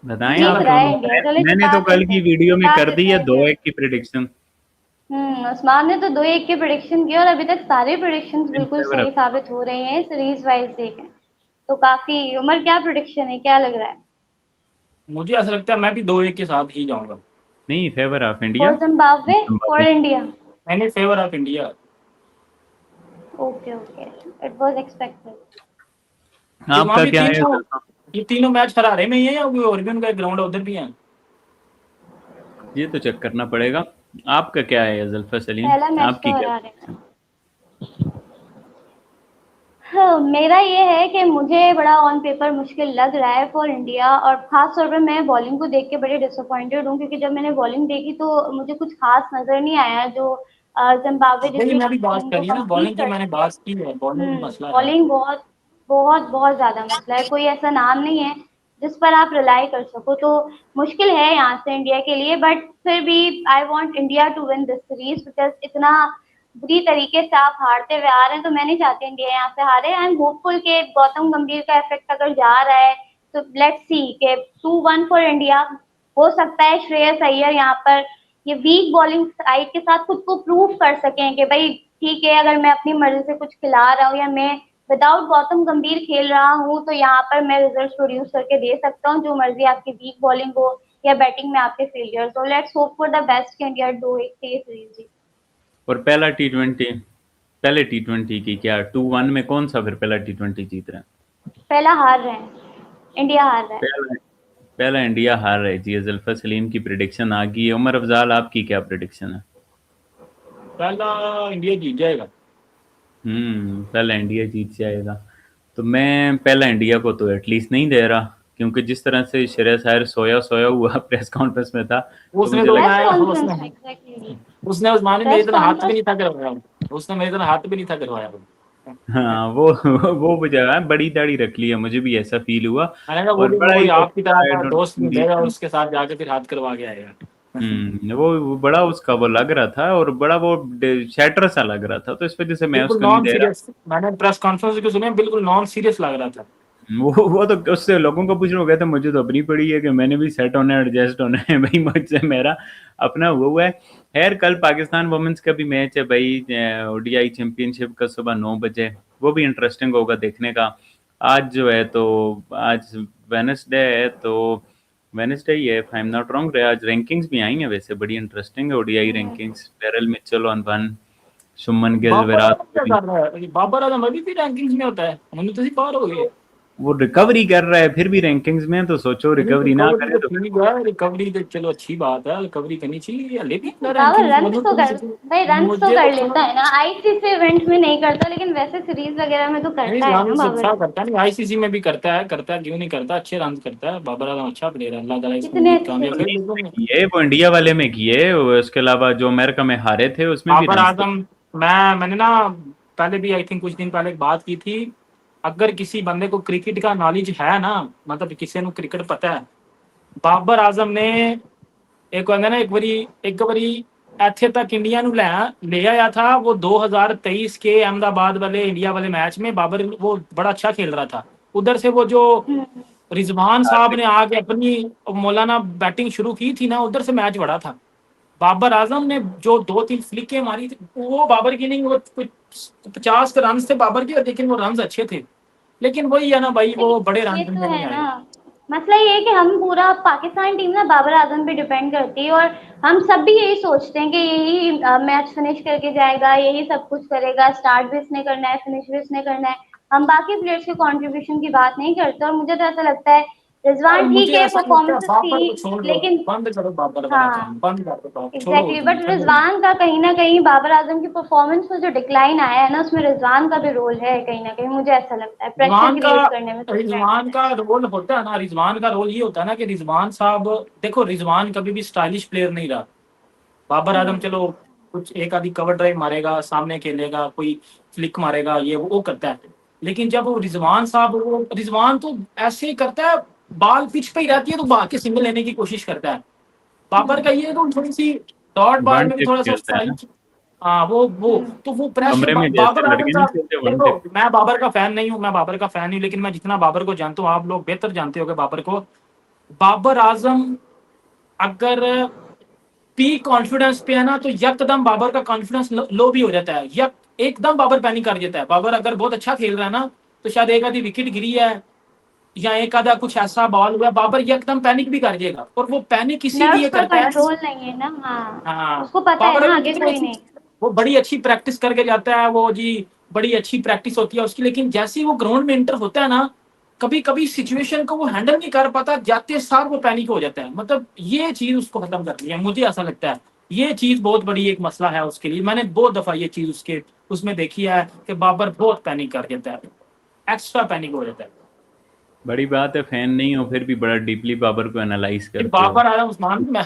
Speaker 2: बताएं
Speaker 1: जीत
Speaker 2: आप
Speaker 1: रहा है
Speaker 2: दोनों।
Speaker 1: इंडिया, चलो
Speaker 2: मैंने
Speaker 1: जिता
Speaker 2: तो कल
Speaker 1: देते
Speaker 2: की
Speaker 1: हैं,
Speaker 2: वीडियो में
Speaker 1: जिता
Speaker 2: कर दी
Speaker 1: देते
Speaker 2: है
Speaker 1: हैं फिर।
Speaker 2: 2-1 की प्रिडिक्शन।
Speaker 1: उस्मान ने तो 2-1 के प्रिडिक्शन किए और अभी तक सारे प्रिडिक्शंस
Speaker 2: इन
Speaker 1: बिल्कुल
Speaker 2: फेवर
Speaker 1: सही साबित हो रहे हैं सीरीज वाइज देखें तो। काफी, उमर क्या प्रिडिक्शन है, क्या लग रहा है?
Speaker 3: मुझे ऐसा लगता है मैं भी 2-1 के साथ ही जाऊंगा।
Speaker 2: नहीं, favour of India.
Speaker 1: For Zimbabwe, for India?
Speaker 3: मैंने favour of India.
Speaker 1: Okay okay, it was expected.
Speaker 3: वहां
Speaker 2: आपका
Speaker 3: भी
Speaker 2: क्या है
Speaker 3: तीनों,
Speaker 2: सल्फा?
Speaker 3: ये तीनों मैच हरारे में ही है या कोई और भी उनका ग्राउंड उधर भी है?
Speaker 2: ये तो चेक करना पड़ेगा। आपका क्या है जुल्फा सलीम?
Speaker 1: पहला मैच
Speaker 2: आपकी
Speaker 1: तो
Speaker 2: क्या
Speaker 1: हरा रहे
Speaker 2: prediction?
Speaker 1: हैं। हाँ, मेरा ये है कि मुझे बड़ा ऑन पेपर मुश्किल लग रहा है फॉर इंडिया, और खास तौर पे मैं बॉलिंग को देख के बड़ी डिसअपॉइंटेड हूँ, क्योंकि जब मैंने बॉलिंग देखी तो मुझे कुछ खास नजर नहीं आया जो जिम्बाब्वे
Speaker 3: वही
Speaker 1: जैसी
Speaker 3: मैं भी बात
Speaker 1: टीम को
Speaker 3: करी है ना,
Speaker 1: कम्पीट
Speaker 3: बॉलिंग की
Speaker 1: कर
Speaker 3: मैंने
Speaker 1: सके।
Speaker 3: बात की है, बॉलिंग की मसला है।
Speaker 1: बॉलिंग बहुत बहुत बहुत ज्यादा मसला है, कोई ऐसा नाम नहीं है जिस पर आप रिलाई कर सको, तो मुश्किल है यहाँ से इंडिया के लिए। बट फिर भी I want India to win this series, because इतना बुरी तरीके से आप हारते हुए आ रहे हैं, तो मैं नहीं चाहती इंडिया यहाँ से हारे। आई एम होपफुल कि गौतम गंभीर का इफेक्ट अगर जा रहा है तो लेट्स सी कि 2-1 फॉर इंडिया। हो सकता है श्रेयस अय्यर यहाँ पर ये वीक बॉलिंग साइड के साथ खुद को प्रूव कर सकें कि भाई ठीक है, अगर मैं अपनी मर्जी से कुछ खिला रहा हूँ या मैं विदाउट गौतम गंभीर खेल रहा हूँ तो यहाँ पर मैं रिजल्ट प्रोड्यूस करके दे सकता हूँ, जो मर्जी आपकी वीक बॉलिंग हो या बैटिंग में आपके फेलियर्स हो। Let's hope for the best कि इंडिया 2-1 से ये सीरीज जीते।
Speaker 2: और पहले T20 की क्या 2-1 में कौन सा फिर पहला T20 जीत रहा है?
Speaker 1: पहला हार रहे हैं, इंडिया हार रहा है।
Speaker 2: पहला पहला इंडिया हार रही थी। जुल्फा सलीम की प्रिडिक्शन आ गई है। उमर अफजाल आपकी क्या प्रिडिक्शन है?
Speaker 3: पहला इंडिया जीत जाएगा।
Speaker 2: पहला इंडिया जीत जाएगा। तो मैं पहला इंडिया को तो एटलीस्ट नहीं दे रहा, क्योंकि जिस तरह से श्रेयस अय्यर सोया सोया हुआ प्रेस कॉन्फ्रेंस में था, तो
Speaker 3: उसने
Speaker 2: मुझे
Speaker 3: तो
Speaker 2: लगा
Speaker 1: प्रेस
Speaker 3: मैं
Speaker 1: कॉन्फ्रेंस में
Speaker 3: उसने
Speaker 1: एग्जैक्टली,
Speaker 3: उसने उस्मानी मेरे
Speaker 1: प्रेस
Speaker 3: इतना हाथ भी
Speaker 1: कॉन्फ्रेंस।
Speaker 3: नहीं था करवाया। उसने मेरे इतना हाथ भी नहीं था करवाया।
Speaker 2: हाँ वो वजह है, बड़ी दाढ़ी रख ली है, मुझे भी ऐसा फील हुआ।
Speaker 3: मैंने कहा
Speaker 2: और बड़ा
Speaker 3: वो
Speaker 2: ही
Speaker 3: भी आपकी तरह का
Speaker 2: ऑक्यूपाइड और
Speaker 3: दोस्त मिलेगा और उसके साथ जाके फिर हाथ करवा के आएगा।
Speaker 2: वो बड़ा उसका वो लग रहा था, और बड़ा वो शैटर सा लग रहा था, तो इस वजह से मैं
Speaker 3: बिल्कुल
Speaker 2: उसको नहीं
Speaker 3: नॉन
Speaker 2: दे रहा।
Speaker 3: सीरियस, मैंने प्रेस कॉन्फ्रेंस को सुने, बिल्कुल नॉन सीरियस लग रहा था।
Speaker 2: वो तो उससे लोगों को पूछना गया था, मुझे तो अपनी पड़ी है कि मैंने भी सेट होना है, एडजस्ट होना है भाई, मुझसे मेरा अपना हुआ है। खैर कल पाकिस्तान वुमेन्स का भी मैच है भाई, ओडीआई चैंपियनशिप का, सुबह 9 बजे। वो भी इंटरेस्टिंग होगा देखने का। आज जो है तो आज वेनसडे है, तो वेनसडे ही है, आई एम नॉट रॉन्ग। आज रैंकिंग्स भी आई हैं वैसे, बड़ी इंटरेस्टिंग है ओडीआई रैंकिंग्स। पेरल मिचेल ऑन 1, शुभमन गिल,
Speaker 3: बाबर
Speaker 2: विराट
Speaker 3: आजम क्या
Speaker 2: कोहली।
Speaker 3: कर रहा है? बाबर आजम अभी भी रैंकिंग्स में होता है? मैंने तो बाहर हो गई है।
Speaker 2: वो रिकवरी कर रहा है फिर भी रैंकिंग्स में, तो सोचो रिकवरी ना
Speaker 3: रिकवरी
Speaker 2: करे
Speaker 3: तो
Speaker 2: तो फिर।
Speaker 3: ठीक है, रिकवरी तो चलो अच्छी बात है, रिकवरी करनी चाहिए। हले भी इतना
Speaker 1: बाबर
Speaker 3: रैंकिंग्स
Speaker 1: रन तो कर, भाई रन तो
Speaker 3: मुझे
Speaker 1: कर
Speaker 3: तो
Speaker 1: लेता है ना, आईसीसी इवेंट में नहीं करता, लेकिन वैसे सीरीज वगैरह में तो
Speaker 3: नहीं,
Speaker 1: करता है ना
Speaker 3: रन
Speaker 1: बाबर।
Speaker 3: अच्छा करता है। नहीं, आईसीसी में भी करता है, क्यों नहीं करता, अच्छे रन करता है बाबर आजम, अच्छा प्लेयर है। अल्लाह ताला इसको
Speaker 1: कितने
Speaker 3: मजीद
Speaker 1: अच्छे।
Speaker 3: कामयाब करे।
Speaker 2: में किए वो इंडिया वाले में किए, उसके अलावा जो अमेरिका में हारे थे उसमें भी
Speaker 3: बाबर
Speaker 2: रन।
Speaker 3: आजम, मैंने ना पहले भी आई थिंक कुछ दिन पहले एक बात की थी। अगर किसी बंदे को क्रिकेट का नॉलेज है ना, मतलब किसी को क्रिकेट पता है, बाबर आजम ने एक कहंदा ना एक बारी ਇੱਥੇ तक इंडिया ਨੂੰ ले आया था। वो 2023 के अहमदाबाद वाले इंडिया वाले मैच में बाबर वो बड़ा अच्छा खेल रहा था। उधर से वो जो
Speaker 1: हम्म,
Speaker 3: रिजवान साहब ने आके अपनी मौलाना बैटिंग शुरू की थी ना, उधर से मैच बढ़ा था। बाबर आजम ने जो 2-3 फ्लिकें मारी थी, वो बाबर की नहीं, वो कुछ 50 रन थे बाबर के, लेकिन वो रन अच्छे थे। लेकिन वही है ना भाई, वो बड़े
Speaker 1: लेकिन
Speaker 3: रन
Speaker 1: ये
Speaker 3: में
Speaker 1: तो
Speaker 3: नहीं
Speaker 1: है
Speaker 3: आए।
Speaker 1: ना, मसला ये है कि हम पूरा पाकिस्तान टीम ना बाबर आजम पे डिपेंड करती है, और हम सब भी यही सोचते हैं कि यही मैच फिनिश करके जाएगा, यही सब कुछ करेगा, स्टार्ट भी इसने करना है, फिनिश भी इसने करना है। हम बाकी प्लेयर्स के कंट्रीब्यूशन की बात नहीं करते, और मुझे तो ऐसा लगता है
Speaker 3: यार
Speaker 1: रिजवान ठीक
Speaker 3: मुझे
Speaker 1: है,
Speaker 3: ऐसा लगता है
Speaker 1: परफॉर्मेंसेस
Speaker 3: बाबर को
Speaker 1: थी,
Speaker 3: छोड़ दो,
Speaker 1: लेकिन
Speaker 3: बंद करो बाबर वाला
Speaker 1: हाँ
Speaker 3: काम, बंद कर दो, छोड़ो वो
Speaker 1: एग्जैक्टली, बट
Speaker 3: टेंशन नहीं।
Speaker 1: रिजवान का कहीं ना कहीं बाबर आजम की परफॉर्मेंस में जो डिक्लाइन आया है ना, उसमें रिजवान का भी रोल है कहीं ना कहीं, मुझे ऐसा लगता है प्रेशर क्रिएट करने में सबसे
Speaker 3: रिजवान
Speaker 1: ज्यादा।
Speaker 3: का रोल होता है ना, रिजवान का रोल ये होता है ना कि रिजवान साहब, देखो रिजवान कभी भी स्टाइलिश प्लेयर नहीं रहा। बाबर आजम चलो कुछ एक आधी कवर ड्राइव मारेगा, सामने खेलेगा, कोई फ्लिक मारेगा, ये वो करता है। लेकिन जब वो रिजवान साहब, वो रिजवान तो ऐसे ही करता है, बाल पिच पे ही रहती है तो भाग के सिंगल लेने की कोशिश करता है। बाबर का ये है तो थोड़ी सी डॉट बॉल
Speaker 2: वन
Speaker 3: में भी
Speaker 2: टिप
Speaker 3: थोड़ा सा
Speaker 2: खेलता है
Speaker 3: स्टाइल।
Speaker 2: ना,
Speaker 3: हाँ वो
Speaker 1: हम्म,
Speaker 3: तो वो प्रेशर
Speaker 2: कमरे में जैसे
Speaker 3: बाबर आजम
Speaker 2: लड़के नहीं
Speaker 3: साहब।
Speaker 2: खेलते वन
Speaker 3: देखो
Speaker 2: टिप।
Speaker 3: मैं बाबर का फैन नहीं हूँ, लेकिन मैं जितना बाबर को जानता हूँ, आप लोग बेहतर जानते होगे बाबर को। बाबर आजम अगर पीक कॉन्फिडेंस पे है ना, तो यकदम बाबर का कॉन्फिडेंस लो भी हो जाता है, एकदम बाबर पैनिक कर देता है। बाबर अगर बहुत अच्छा खेल रहा है ना, तो शायद एक आधी विकेट गिरी है या एक आधा कुछ ऐसा बॉल हुआ, बाबर एकदम पैनिक भी कर जाएगा, और वो पैनिक
Speaker 1: नर्व्स
Speaker 3: इसीलिए
Speaker 1: पर
Speaker 3: करता है।
Speaker 1: कंट्रोल नहीं है ना, हाँ
Speaker 3: हाँ,
Speaker 1: उसको पता है
Speaker 3: बाबर
Speaker 1: ना
Speaker 3: अगर
Speaker 1: आगे
Speaker 3: कितनी
Speaker 1: कोई
Speaker 3: अच्छी,
Speaker 1: नहीं।
Speaker 3: वो बड़ी अच्छी प्रैक्टिस करके जाता है, वो जी बड़ी अच्छी प्रैक्टिस होती है उसकी, लेकिन जैसे ही वो ग्राउंड में एंटर होता है ना, कभी कभी सिचुएशन को वो हैंडल नहीं कर पाता, जाते सार वो पैनिक हो जाता है। मतलब ये चीज उसको खत्म करनी है, मुझे ऐसा लगता है। ये चीज बहुत बड़ी एक मसला है उसके लिए, मैंने बहुत दफा ये चीज उसके उसमें देखी है कि बाबर बहुत पैनिक कर देता है, एक्स्ट्रा पैनिक हो जाता है।
Speaker 2: बड़ी बात है, फैन नहीं हो फिर भी बड़ा डीपली बाबर को एनालाइज
Speaker 3: फिर
Speaker 2: करते हो।
Speaker 3: बाबर आया उस्मान, मैं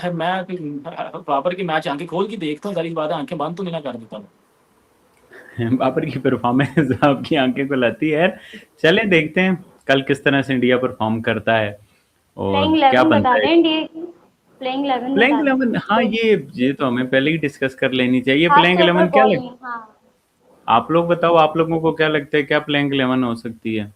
Speaker 3: बाबर की मैच आंखें खोल के देखता हूँ, सारी बातें आंखें बंद तो नहीं ना कर देता हूँ।
Speaker 2: बाबर की परफॉर्मेंस आपकी आंखें को लाती है यार। चलें देखते हैं कल किस तरह से इंडिया परफॉर्म करता है
Speaker 1: प्लेइंग
Speaker 2: और क्या
Speaker 1: 11 बता
Speaker 2: बनता है।
Speaker 1: दें इंडिया की, प्लेइंग 11
Speaker 2: प्लेइंग
Speaker 1: बता दें
Speaker 2: 11, हाँ
Speaker 1: प्लेइंग,
Speaker 2: ये तो हमें पहले ही डिस्कस कर लेनी चाहिए। प्लेइंग
Speaker 1: खासतौर पर
Speaker 2: 11 क्या लग,
Speaker 1: बॉलिंग, हाँ
Speaker 2: आप लोग बताओ, आप लोगों को क्या लगता है क्या प्लेइंग 11 हो सकती है?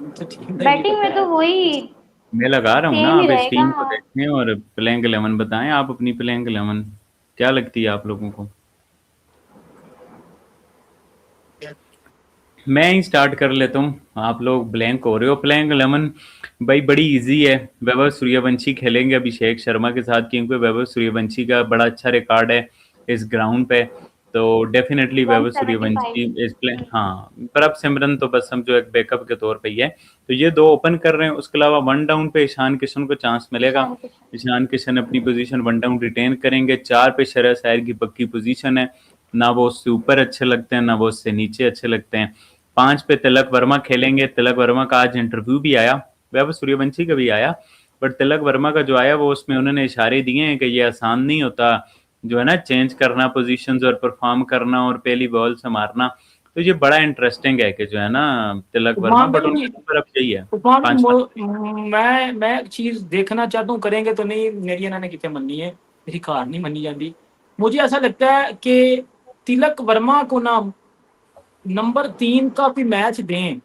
Speaker 3: तो टीम का ही नहीं
Speaker 1: बैटिंग
Speaker 3: पता
Speaker 1: में तो
Speaker 3: है।
Speaker 1: वही
Speaker 2: मैं लगा रहा हूँ ना,
Speaker 1: सेम ही
Speaker 2: आप इस
Speaker 1: रहेगा,
Speaker 2: टीम को
Speaker 1: हाँ।
Speaker 2: देखें और प्लेइंग 11 बताएं। आप अपनी प्लेइंग 11 क्या लगती है आप लोगों को? मैं ही स्टार्ट कर लेता हूँ, आप लोग ब्लैंक हो रहे हो। प्लेइंग 11 भाई बड़ी इजी है। वैभव सूर्यवंशी खेलेंगे अभिषेक शर्मा के साथ, क्योंकि वैभव सूर्यवंशी का बड़ा अच्छा रिकॉर्ड है। इस ग्राउंड पे, तो डेफिनेटली वैभव सूर्यवंशी
Speaker 1: 175।
Speaker 2: इस प्ले, हाँ, पर अब सिमरन तो बस समझो एक बैकअप के तौर पे ही है। तो ये दो ओपन कर रहे हैं। उसके अलावा वन डाउन पे ईशान किशन को चांस मिलेगा।
Speaker 1: ईशान किशन।
Speaker 2: ईशान किशन अपनी पोजीशन वन डाउन रिटेन करेंगे। 4 पे श्रेयस अय्यर की पक्की पोजीशन है, ना वो उससे ऊपर अच्छे लगते हैं ना वो उससे नीचे अच्छे लगते हैं। 5 पे तिलक वर्मा खेलेंगे। तिलक वर्मा का आज इंटरव्यू भी आया, वैभव सूर्यवंशी का भी आया, बट तिलक वर्मा का जो आया वो उसमें उन्होंने इशारे दिए हैं कि ये आसान नहीं होता जो है ना चेंज करना पोजीशंस और परफॉर्म करना और पहली बॉल से मारना। तो ये बड़ा इंटरेस्टिंग है कि जो है ना तिलक वर्मा,
Speaker 3: उस्मान
Speaker 2: बट
Speaker 3: भाई,
Speaker 2: उनका नंबर अब यही है
Speaker 3: उस्मान भाई
Speaker 2: 5
Speaker 3: मैं एक चीज देखना चाहता हूँ, करेंगे तो नहीं, मेरी इन्होंने कितने मननी है, मेरी कार नहीं मनी जाती। मुझे ऐसा लगता है कि तिलक वर्मा को ना नंबर 3 का भी मैच दें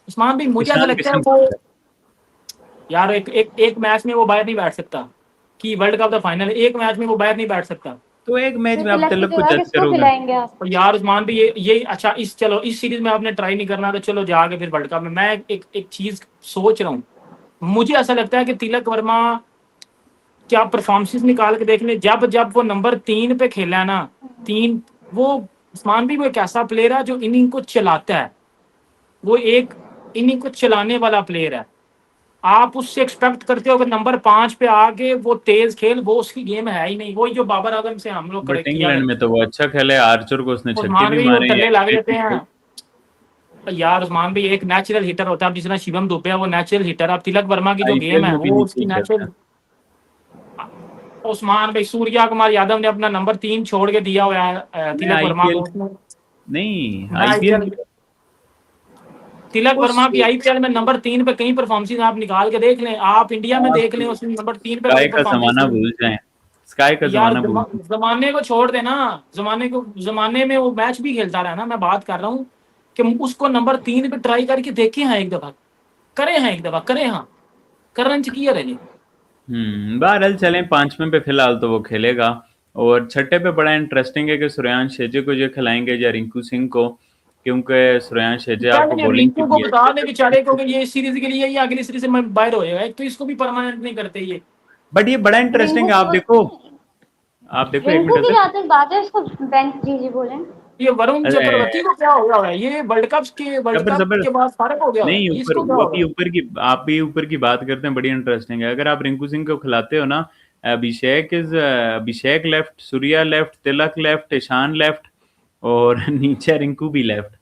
Speaker 3: उस्मान भाई। मुझे ऐसा
Speaker 2: ईशान
Speaker 3: लगता है
Speaker 2: किशन।
Speaker 3: वो यार एक मैच में वो बाहर नहीं बैठ सकता कि वर्ल्ड कप द फाइनल, एक मैच में वो बाहर नहीं बैठ सकता।
Speaker 2: तो एक मैच
Speaker 1: फिर
Speaker 2: में आप
Speaker 1: तिलक की
Speaker 2: तिलक को
Speaker 1: जगह
Speaker 2: जज
Speaker 1: किसको
Speaker 2: करोगे?
Speaker 1: खिलाएंगे आप?
Speaker 3: और यार उस्मान भी ये अच्छा, इस चलो इस सीरीज में आपने ट्राई नहीं करना तो चलो जाके फिर वर्ल्ड कप में। मैं एक चीज सोच रहा हूँ, मुझे ऐसा लगता है कि तिलक वर्मा क्या परफॉर्मेंस निकाल के देख ले, जब जब वो नंबर 3 पे खेला है ना, 3 वो उस्मान भी वो एक ऐसा प्लेयर है जो इनिंग को चलाता है, वो एक इनिंग को चलाने वाला प्लेयर है। आप उससे एक्सपेक्ट करते हो कि नंबर 5 पे आके वो तेज खेल, वो उसकी गेम है ही नहीं। वही जो बाबर आजम से हम लोग
Speaker 2: बट
Speaker 3: किया
Speaker 2: इंग्लैंड में
Speaker 3: करते
Speaker 2: तो वो अच्छा खेले, आर्चर को उसने छक्के
Speaker 3: उस्मान
Speaker 2: भी
Speaker 3: भी वो
Speaker 2: मारे हैं,
Speaker 3: टल्ले लग
Speaker 2: एक्यूरेट
Speaker 3: जाते
Speaker 2: भी
Speaker 3: हैं।
Speaker 2: खेल।
Speaker 3: यार उस्मान भी एक नेचुरल हिटर होता है, जिस तरह शिवम दुबे है वो नेचुरल हिटर। अब तिलक वर्मा की जो
Speaker 2: आईपीएल
Speaker 3: गेम है
Speaker 2: में भी
Speaker 3: वो
Speaker 2: नहीं
Speaker 3: उसकी
Speaker 2: ठीक
Speaker 3: नेचुरल।
Speaker 2: करता।
Speaker 3: उस्मान भाई सूर्या कुमार यादव ने अपना नंबर 3 छोड़ के दिया हुआ है
Speaker 2: मैं
Speaker 3: तिलक वर्मा
Speaker 2: आईपीएल
Speaker 3: को उसने।
Speaker 2: नहीं,
Speaker 3: मैं
Speaker 2: आईपीएल
Speaker 3: आईपीएल तिलक
Speaker 2: उस
Speaker 3: वर्मा की आईपीएल में नंबर 3 पे कई परफॉर्मेंस आप निकाल के देख लें, आप इंडिया में देख लें, उसने नंबर 3 पे कोई
Speaker 2: स्काई का
Speaker 3: परफॉर्मेंस।
Speaker 2: जमाना भूल जाएं, स्काई का
Speaker 3: यार
Speaker 2: जमाना भूल जाएं।
Speaker 3: जमाने को छोड़ देना, जमाने में वो मैच भी खेलता रहा ना। मैं बात कर रहा हूँ कि उसको नंबर 3 पे ट्राई करके देखे हैं एक दफा, करे हैं एक दफा, करे हाँ, करंच किया रहे।
Speaker 2: बहरहाल चलें, 5वें पे फिलहाल तो वो खेलेगा। और छठे पे बड़ा इंटरेस्टिंग है कि सूर्यांश शेजे को ये खिलाएंगे या रिंकू सिंह को, क्योंकि सूर्यांश शेजे आपको
Speaker 3: पहले
Speaker 2: बॉलिंग की
Speaker 3: रिंकू को
Speaker 2: भी
Speaker 3: बता
Speaker 2: अच्छी
Speaker 3: दे
Speaker 2: करते
Speaker 3: बेचारे को
Speaker 2: हैं।
Speaker 3: कि ये सीरीज के लिए या अगली सीरीज में बाहर हो जाएगा, एक तो इसको भी परमानेंट नहीं करते ये।
Speaker 2: बट ये बड़ा
Speaker 1: रिंकू
Speaker 2: इंटरेस्टिंग है,
Speaker 1: को
Speaker 2: आप देखो एक
Speaker 1: रिंकू
Speaker 2: मिनट
Speaker 1: की
Speaker 2: अगर,
Speaker 1: जहाँ तक बात है उसको बेंच। जी जी बोलें।
Speaker 3: ये वरुण चक्रवर्ती
Speaker 2: अरे
Speaker 3: को क्या हो गया है, ये वर्ल्ड
Speaker 2: जबर
Speaker 3: कप
Speaker 2: जबर,
Speaker 3: के बाद फर्क हो गया है,
Speaker 2: नहीं ऊपर,
Speaker 3: इसको क्या
Speaker 2: वो
Speaker 3: हो
Speaker 2: भी
Speaker 3: गया।
Speaker 2: ऊपर की, आप भी ऊपर की बात करते हैं, बड़ी इंटरेस्टिंग है। अगर आप रिंकू सिंह को खिलाते हो ना, अभिषेक लेफ्ट, सूर्या लेफ्ट, तिलक लेफ्ट, ईशान लेफ्ट, और नीचे रिंकू भी लेफ्ट,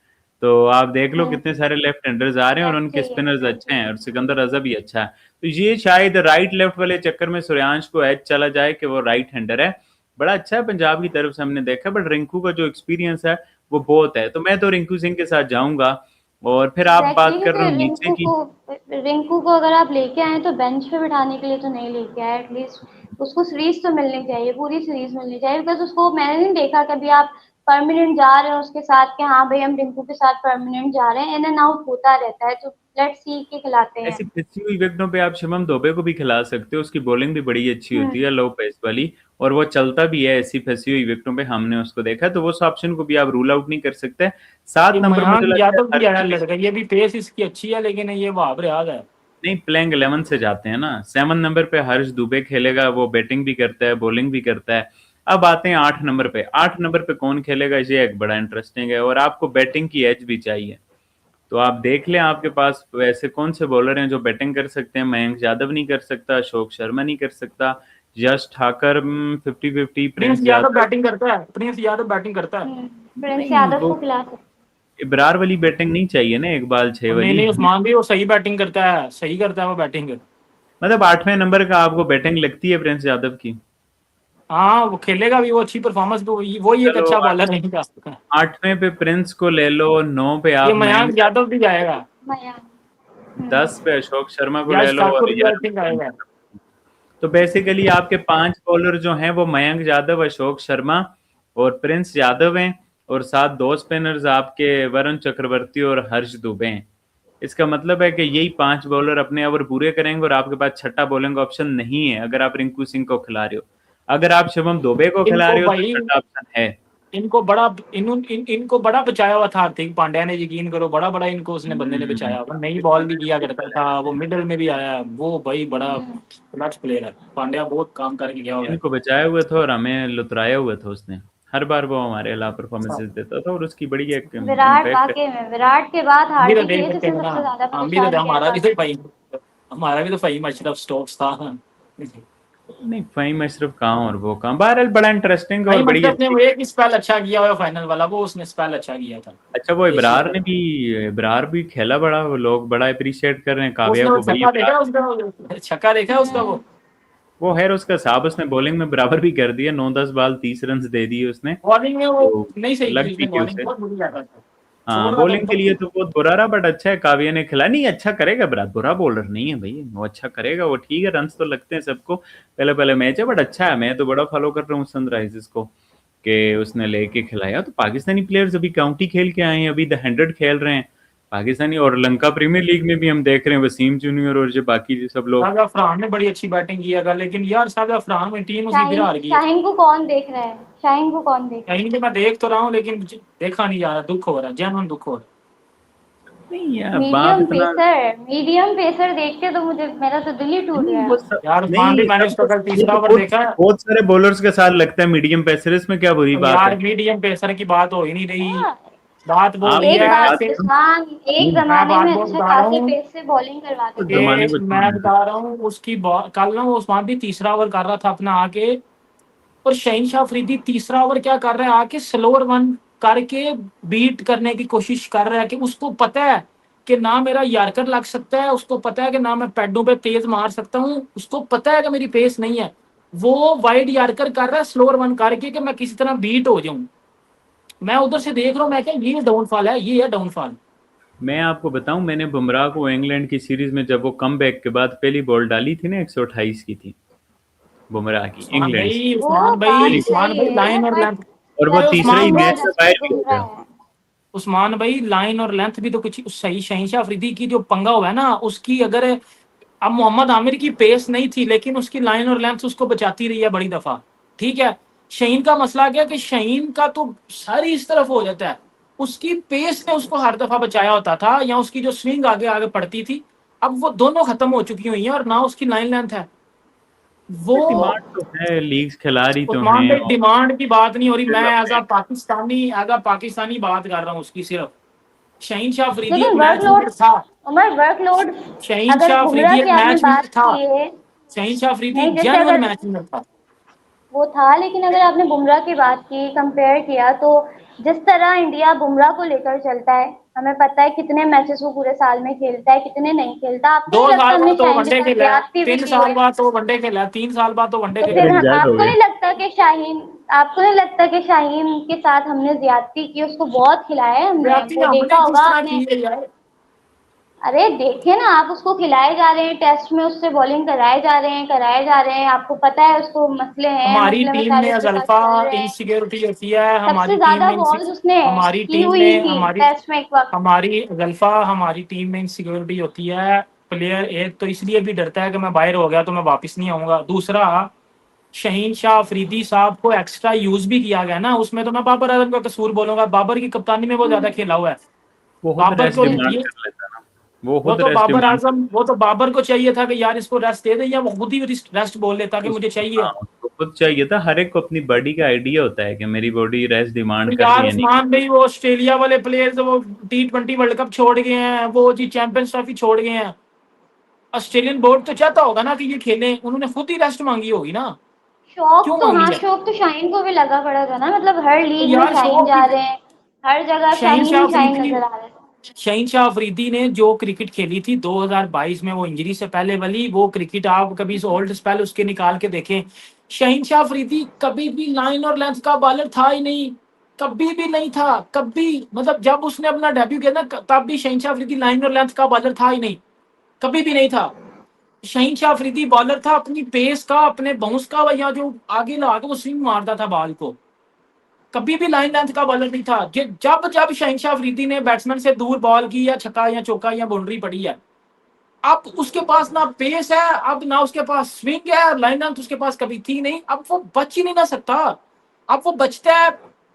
Speaker 2: तो आप देख लो कितने सारे लेफ्ट हैंडर्स आ रहे हैं और
Speaker 1: लेफ्ट
Speaker 2: उनके
Speaker 1: चाहिए
Speaker 2: स्पिनर्स
Speaker 1: जी
Speaker 2: अच्छे
Speaker 1: जी।
Speaker 2: हैं और सिकंदर रजा भी अच्छा है। तो ये शायद राइट लेफ्ट वाले चक्कर में सूर्यांश को एज चला जाए कि वो राइट हैंडर है। बड़ा अच्छा है पंजाब की तरफ से हमने देखा, बट रिंकू का जो एक्सपीरियंस है वो बहुत है, तो मैं तो रिंकू सिंह के साथ जाऊंगा। और फिर आप
Speaker 1: एग्जैक्टली
Speaker 2: बात कर रहे
Speaker 1: क्योंकि
Speaker 2: हो नीचे की,
Speaker 1: रिंकू को अगर आप लेके आए तो बेंच पे बिठाने के लिए तो नहीं लेके आए। एटलीस्ट उसको सीरीज तो मिलनी चाहिए, पूरी सीरीज मिलनी चाहिए। बिकॉज उसको मैंने नहीं देखा कभी आप परमानेंट जा रहे हो उसके साथ कि हाँ भाई हम रिंकू के साथ परमानेंट जा रहे हैं। इन एंड आउट होता रहता है, तो लेट्स सी के खिलाते हैं।
Speaker 2: ऐसी फिसली हुई विकेटों पे आप शिवम दुबे को भी खिला सकते हो, उसकी बॉलिंग भी बड़ी अच्छी होती है, लो पेस वाली, और वो चलता भी है ऐसी फंसी हुई विकेटों पे, हमने उसको देखा है, तो वो ऑप्शन को भी आप रूल आउट नहीं कर सकते।
Speaker 3: ये
Speaker 2: 7 नंबर मुझे
Speaker 3: मयांक
Speaker 2: लगता है
Speaker 3: यादव भी आया
Speaker 2: हर्ष,
Speaker 3: लड़का, ये भी पेस इसकी अच्छी है, लेकिन ये वहां रियाज है।
Speaker 2: नहीं प्लेइंग 11 से जाते हैं ना। 7 नंबर पे हर्ष दुबे खेलेगा, वो बैटिंग भी करता है बॉलिंग भी करता है। अब आते हैं 8 नंबर पे, 8 नंबर पे कौन खेलेगा, ये एक बड़ा इंटरेस्टिंग है, और आपको बैटिंग की एज भी चाहिए। तो आप देख लें आपके पास वैसे कौन से बॉलर हैं जो बैटिंग कर सकते हैं। मयंक यादव नहीं कर सकता, अशोक शर्मा नहीं कर सकता, यश ठाकर 50-50,
Speaker 3: प्रिंस
Speaker 2: प्रिंस
Speaker 3: यादव
Speaker 2: यादव,
Speaker 3: बैटिंग करता है, प्रिंस यादव बैटिंग करता है।
Speaker 1: प्रिंस
Speaker 2: नहीं
Speaker 1: यादव
Speaker 2: वो
Speaker 1: को खिला सकते।
Speaker 2: इब्रार वाली बैटिंग नहीं चाहिए ना, 1 बॉल 6
Speaker 3: नहीं
Speaker 2: वाली।
Speaker 3: नहीं उस्मान भी वो सही बैटिंग करता है, सही करता है वो बैटिंग।
Speaker 2: मतलब 8वें नंबर का आपको बैटिंग लगती है प्रिंस यादव की?
Speaker 3: हाँ वो खेलेगा भी, वो अच्छी परफॉर्मेंस भी, वही एक
Speaker 2: चलो
Speaker 3: अच्छा बॉलर नहीं जा सकता।
Speaker 2: 8वें पे प्रिंस को ले लो, 9 पे
Speaker 3: ये
Speaker 2: आप मयंक
Speaker 3: मयांक यादव भी जाएगा,
Speaker 1: मयंक।
Speaker 2: 10 पे अशोक शर्मा को ले
Speaker 3: यश
Speaker 2: लो, और
Speaker 3: ठाकुर भी आई थिंक
Speaker 2: 11
Speaker 3: आएगा।
Speaker 2: तो बेसिकली आपके 5 बॉलर जो हैं वो मयंक यादव, अशोक शर्मा और प्रिंस यादव हैं, और 7 दो स्पिनर्स आपके वरुण चक्रवर्ती और हर्ष दुबे हैं। इसका मतलब है कि यही 5 बॉलर अपने ओवर पूरे करेंगे और आपके पास छठा बॉलिंग ऑप्शन नहीं है अगर आप रिंकू सिंह को खिला रहे हो। अगर आप शिवम दुबे को खिला
Speaker 3: इनको
Speaker 2: रहे हो तो
Speaker 3: भाई
Speaker 2: छठा ऑप्शन है।
Speaker 3: इनको बड़ा इनको बड़ा बचाया हुआ था हार्दिक पांड्या ने, यकीन करो, बड़ा बड़ा इनको उसने बंदे ने बचाया। वो नई बॉल भी किया करता था, वो मिडल में भी आया, वो भाई बड़ा
Speaker 1: हम्म।
Speaker 3: क्लच प्लेयर है पांड्या, बहुत काम करके गया हुआ है।
Speaker 2: इनको बचाया हुआ था और हमें लुतराया हुआ था उसने। हर बार वो हमारे अलावा परफॉर्मेंसेस देता था और उसकी बड़ी एक
Speaker 1: विराट
Speaker 2: इम्पैक्ट।
Speaker 1: वाकई में, विराट के बाद
Speaker 3: हम भी तो
Speaker 1: हार्दिक
Speaker 3: देख
Speaker 1: ही है
Speaker 3: सकते
Speaker 1: जिसने
Speaker 3: थे ना,
Speaker 1: सबसे ज्यादा
Speaker 3: हम भी तो
Speaker 1: परेशान किया है पाकिस्तान।
Speaker 3: हमारा भी तो फहीम अशरफ स्टोक्स था।
Speaker 2: नहीं, फ़हीम अशरफ कहाँ और वो कहाँ। बहरहाल बड़ा इंटरेस्टिंग और
Speaker 3: फहीम
Speaker 2: बड़ी
Speaker 3: अशरफ ने
Speaker 2: अच्छी।
Speaker 3: वो एक स्पेल अच्छा किया हुआ फाइनल वाला, वो उसने स्पेल अच्छा किया था
Speaker 2: अच्छा, वो
Speaker 3: एशिया
Speaker 2: इब्रार
Speaker 3: कप।
Speaker 2: ने भी, इब्रार भी खेला बड़ा, वो लोग बड़ा अप्रिशिएट कर रहे हैं काव्या
Speaker 3: उसने वो
Speaker 2: को, भाई
Speaker 3: छक्का देखा है
Speaker 2: इब्रार।
Speaker 3: उसका, छक्का देखा है उसका वो।
Speaker 2: वो खैर उसका साहब उसने बॉलिंग में बराबर भी कर दिया, 9-10 बॉल 30 रन दे दिए उसने,
Speaker 3: बॉलिंग में वो
Speaker 2: तो
Speaker 3: नहीं सही
Speaker 2: लग
Speaker 3: की
Speaker 2: भी
Speaker 3: उसने,
Speaker 2: थी
Speaker 3: बॉलिंग
Speaker 2: उसे।
Speaker 3: बहुत बुरी जाता था, छोड़
Speaker 2: हाँ,
Speaker 3: रहा था
Speaker 2: बॉलिंग के
Speaker 3: एकदम
Speaker 2: लिए
Speaker 3: से।
Speaker 2: तो बहुत बुरा रहा, बट अच्छा है काव्या ने खिला। नहीं, अच्छा करेगा, बुरा बॉलर नहीं है भाई वो, अच्छा करेगा वो, ठीक है, रन्स तो लगते हैं सबको, पहले पहले मैच है, बट अच्छा है। मैं तो बड़ा फॉलो कर रहा हूँ सनराइजर्स को कि उसने लेके खिलाया। तो पाकिस्तानी प्लेयर्स अभी काउंटी खेल के आए हैं, अभी द 100 खेल रहे हैं पाकिस्तानी। और लंका प्रीमियर लीग में भी हम देख रहे हैं वसीम जूनियर और जो बाकी जो सब लोग।
Speaker 3: शाहद अफरान ने बड़ी अच्छी बैटिंग किया था, लेकिन यार शाहद अफरान में टीम उसकी फिर
Speaker 1: शाहीन,
Speaker 3: हार गई है।
Speaker 1: शाहीन को कौन देख रहा है? शाहीन को कौन देख रहा
Speaker 3: कहीं भी मैं देख तो रहा हूँ, लेकिन देखा नहीं जा रहा, दुख हो रहा है, जेन्युइन दुख हो रहा है।
Speaker 2: नहीं
Speaker 1: है?
Speaker 2: यार, बाप
Speaker 1: मीडियम
Speaker 2: इतना
Speaker 1: पेसर, मीडियम पेसर देख के तो मुझे, मेरा तो दिल ही टूट
Speaker 2: नहीं,
Speaker 1: गया।
Speaker 2: वो सब
Speaker 3: यार उस्मान भी,
Speaker 2: नहीं,
Speaker 3: मैंने
Speaker 2: सब
Speaker 3: उसका कल
Speaker 2: वो
Speaker 3: तीसरा
Speaker 2: तो
Speaker 3: ओवर
Speaker 2: बहुत
Speaker 3: देखा है।
Speaker 2: बहुत सारे बॉलर्स के साथ लगता है मीडियम पेसर, इसमें क्या बुरी
Speaker 3: तो
Speaker 2: बात है।
Speaker 3: यार मीडियम पेसर की बात हो ही नहीं रही,
Speaker 1: हाँ,
Speaker 3: बात वो हो
Speaker 2: आप
Speaker 3: रही
Speaker 1: एक
Speaker 3: है
Speaker 1: बात,
Speaker 2: बात
Speaker 3: फिर।
Speaker 1: उस्मान एक
Speaker 2: नहीं,
Speaker 3: मैं
Speaker 1: जमाने
Speaker 3: बात
Speaker 1: में
Speaker 3: बहुत
Speaker 1: अच्छे
Speaker 3: बता रहा
Speaker 1: खासे
Speaker 3: हूँ
Speaker 1: पेस से बॉलिंग करवाते
Speaker 2: उस
Speaker 1: थे।
Speaker 2: जमाने
Speaker 3: कि
Speaker 2: को
Speaker 3: मैं
Speaker 2: छोड़ने दो।
Speaker 3: बता रहा हूँ उसकी कल ना वो उस्मान भी तीसरा ओवर कर रहा था अपना आके, और शहीनशाह अफरीदी तीसरा ओवर क्या कर रहा है, आके स्लोअर वन करके बीट करने की कोशिश कर रहा है, कि उसको पता है कि ना मेरा यार्कर लग सकता है, उसको पता है कि ना मैं पैडों पे तेज मार सकता हूँ, उसको पता है कि मेरी पेस नहीं है। वो वाइड यार्कर कर रहा है स्लोअर वन करके कि मैं किसी तरह बीट हो जाऊं। मैं उधर से देख रहा हूँ, मैं क्या ये डाउनफॉल है, ये है डाउनफॉल।
Speaker 2: मैं आपको बताऊं, मैंने बुमराह को इंग्लैंड की सीरीज में जब वो कमबैक के बाद पहली बॉल डाली थी ना, 128 की थी बुमराह की, इंग्लैंड से
Speaker 1: वो बात
Speaker 2: पहली बॉल।
Speaker 3: उस्मान
Speaker 1: सही
Speaker 3: भाई
Speaker 1: है
Speaker 3: लाइन और
Speaker 1: बट
Speaker 3: लेंथ।
Speaker 2: और वो
Speaker 3: अरे
Speaker 2: तीसरा ही
Speaker 3: उस्मान
Speaker 1: बुमराह
Speaker 2: मैच
Speaker 3: भाई,
Speaker 2: से
Speaker 1: जसप्रीत
Speaker 2: बाहर भी हो
Speaker 1: बुमराह
Speaker 2: गया।
Speaker 1: है।
Speaker 3: उस्मान भाई लाइन और लेंथ भी तो कुछ सही। शहीनशाह अफरीदी की जो पंगा हुआ है ना उसकी, अगर अब मोहम्मद आमिर की पेस नहीं थी, लेकिन उसकी लाइन और लेंथ उसको बचाती रही है बड़ी दफा। ठीक है, शहीन का मसला क्या कि शहीन का तो सर ही इस तरफ हो जाता है, उसकी पेस ने उसको हर दफा बचाया होता था, या उसकी जो स्विंग आगे आगे पड़ती थी। अब वो दोनों खत्म हो चुकी हुई हैं, और ना उसकी लाइन लेंथ है वो।
Speaker 2: डिमांड तो है, लीग्स खिलाड़ी तो
Speaker 3: उस्मान
Speaker 2: हैं
Speaker 3: भाई
Speaker 2: और
Speaker 3: डिमांड की बात नहीं हो रही, मैं
Speaker 2: डेवलपमेंट।
Speaker 3: एज अ पाकिस्तानी बात कर रहा हूँ उसकी सिर्फ। शहीनशाह अफरीदी एक
Speaker 1: लेकिन
Speaker 3: मैच
Speaker 1: वर्कलोड,
Speaker 3: विनर था।
Speaker 1: उमर वर्कलोड, अगर
Speaker 3: शहीनशाह
Speaker 1: बुमराह
Speaker 3: अफरीदी
Speaker 1: की
Speaker 3: एक
Speaker 1: आपने
Speaker 3: मैच विनर
Speaker 1: बात
Speaker 3: था।
Speaker 1: की है,
Speaker 3: शहीनशाह अफरीदी
Speaker 1: नहीं जैसे
Speaker 3: जेन्युइन
Speaker 1: अगर
Speaker 3: मैच विनर था।
Speaker 1: वो था, लेकिन अगर आपने बुमराह की बात की, कंपेयर किया, तो जिस तरह इंडिया बुमराह को लेकर चलता है, हमें पता है कितने मैचेस वो पूरे साल में खेलता है, कितने नहीं खेलता। आपको
Speaker 3: दो
Speaker 1: नहीं लगता
Speaker 3: साल
Speaker 1: हमने
Speaker 3: बाद तो
Speaker 1: शाहीन के
Speaker 3: वनडे
Speaker 1: साथ
Speaker 3: खेला है,
Speaker 1: ज्यादती भी
Speaker 3: 3 साल
Speaker 1: की है?
Speaker 3: बाद तो वनडे खेला है, 3 साल बाद तो वनडे
Speaker 1: तो
Speaker 3: खेला
Speaker 1: फिर
Speaker 3: है।
Speaker 2: एग्जैक्ट हो
Speaker 1: आपको
Speaker 2: गए।
Speaker 1: नहीं लगता कि शाहीन, आपको नहीं लगता कि शाहीन के साथ हमने ज्यादती की? उसको बहुत खिलाया है हमने,
Speaker 3: व्याप्ति
Speaker 1: वो देखा
Speaker 3: हमने
Speaker 1: होगा
Speaker 3: किस तरह
Speaker 1: आपने।
Speaker 3: की है यार।
Speaker 1: अरे देखे ना आप, उसको खिलाए जा रहे हैं, टेस्ट में उससे बॉलिंग कराए जा रहे हैं, कराए जा रहे हैं, आपको पता है उसको मसले हैं,
Speaker 3: हमारी
Speaker 1: मसले
Speaker 3: टीम
Speaker 1: मसाइल
Speaker 3: में
Speaker 1: उसके पास
Speaker 3: अजल्फा
Speaker 1: चल रहे हैं।
Speaker 3: इनसिक्योरिटी होती है,
Speaker 1: सबसे
Speaker 3: हमारी टीम
Speaker 1: ज्यादा
Speaker 3: में
Speaker 1: बॉल्स उसने
Speaker 3: हमारी
Speaker 1: की
Speaker 3: टीम
Speaker 1: हुई
Speaker 3: में
Speaker 1: थी
Speaker 3: हमारी
Speaker 1: टेस्ट में एक वक्त।
Speaker 3: हमारी अजल्फा हमारी टीम में इनसिक्योरिटी होती है। प्लेयर एक तो इसलिए भी डरता है कि मैं बाहर हो गया तो मैं वापस नहीं आऊंगा। दूसरा, शहीन शाह अफरीदी साहब को एक्स्ट्रा यूज भी किया गया ना, उसमें तो मैं बाबर आजम का कसूर बोलूंगा, बाबर की कप्तानी में वो ज्यादा खेला हुआ है।
Speaker 2: वो खुद
Speaker 3: बाबर
Speaker 2: रेस्ट
Speaker 3: को
Speaker 2: डिमांड
Speaker 3: ये,
Speaker 2: कर लेता ना, वो खुद रेस्ट डिमांड।
Speaker 3: वो तो बाबर को चाहिए था कि यार इसको रेस्ट दे दे, या वो खुद ही रेस्ट बोल लेता कि मुझे
Speaker 2: उसको,
Speaker 3: चाहिए।
Speaker 2: हाँ, उसको खुद चाहिए था। हर एक को अपनी बॉडी का आइडिया होता है कि मेरी बॉडी रेस्ट
Speaker 3: तो
Speaker 2: डिमांड करती
Speaker 3: यार
Speaker 2: है, नहीं
Speaker 3: उस्मान
Speaker 2: करती।
Speaker 3: भाई वो ऑस्ट्रेलिया वाले प्लेयर्स वो T20 वर्ल्ड कप छोड़ गए हैं, वो जी चैंपियंस ट्रॉफी छोड़ गए हैं। ऑस्ट्रेलियन बोर्ड तो चाहता होगा ना कि ये खेलें, उन्होंने खुद ही रेस्ट मांगी होगी ना।
Speaker 1: शौक
Speaker 3: क्यों
Speaker 1: तो,
Speaker 3: मांगी
Speaker 1: हाँ
Speaker 3: है?
Speaker 1: शौक तो शाहीन को भी लगा पड़ा था ना, मतलब हर
Speaker 3: तो
Speaker 1: लीग में
Speaker 3: यार
Speaker 1: शाहीन
Speaker 3: शौक
Speaker 1: जा रहे हैं, हर जगह
Speaker 3: शहीन
Speaker 1: शाहीन
Speaker 3: शाह
Speaker 1: ही शाहीन
Speaker 3: अफरीदी
Speaker 1: नजर आ रहे थे।
Speaker 3: शहीनशाह अफरीदी ने जो क्रिकेट खेली थी 2022 में, वो इंजरी से पहले वाली वो क्रिकेट, आप कभी इस ओल्ड स्पेल उसके निकाल के देखें। शहीनशाह अफरीदी कभी भी लाइन और लेंथ का बॉलर था ही नहीं, कभी भी नहीं था, कभी, मतलब जब उसने अपना डेब्यू किया ना तब भी शहीनशाह अफरीदी लाइन और लेंथ का बॉलर था ही नहीं, कभी भी नहीं था। शहीनशाह अफरीदी बॉलर था अपनी पेस का, अपने बाउंस का, या जो आगे लगा के वो स्विंग मारता था बॉल को, कभी भी लाइन लेंथ का बॉलर नहीं था। जब जब शहीनशाह अफरीदी ने बैट्समैन से दूर बॉल की, या छक्का या चौका या बाउंड्री पड़ी है, अब उसके पास ना पेस है, अब ना उसके पास स्विंग है, और लाइन लेंथ उसके पास कभी थी नहीं, अब वो बच ही नहीं ना सकता। अब वो बचता है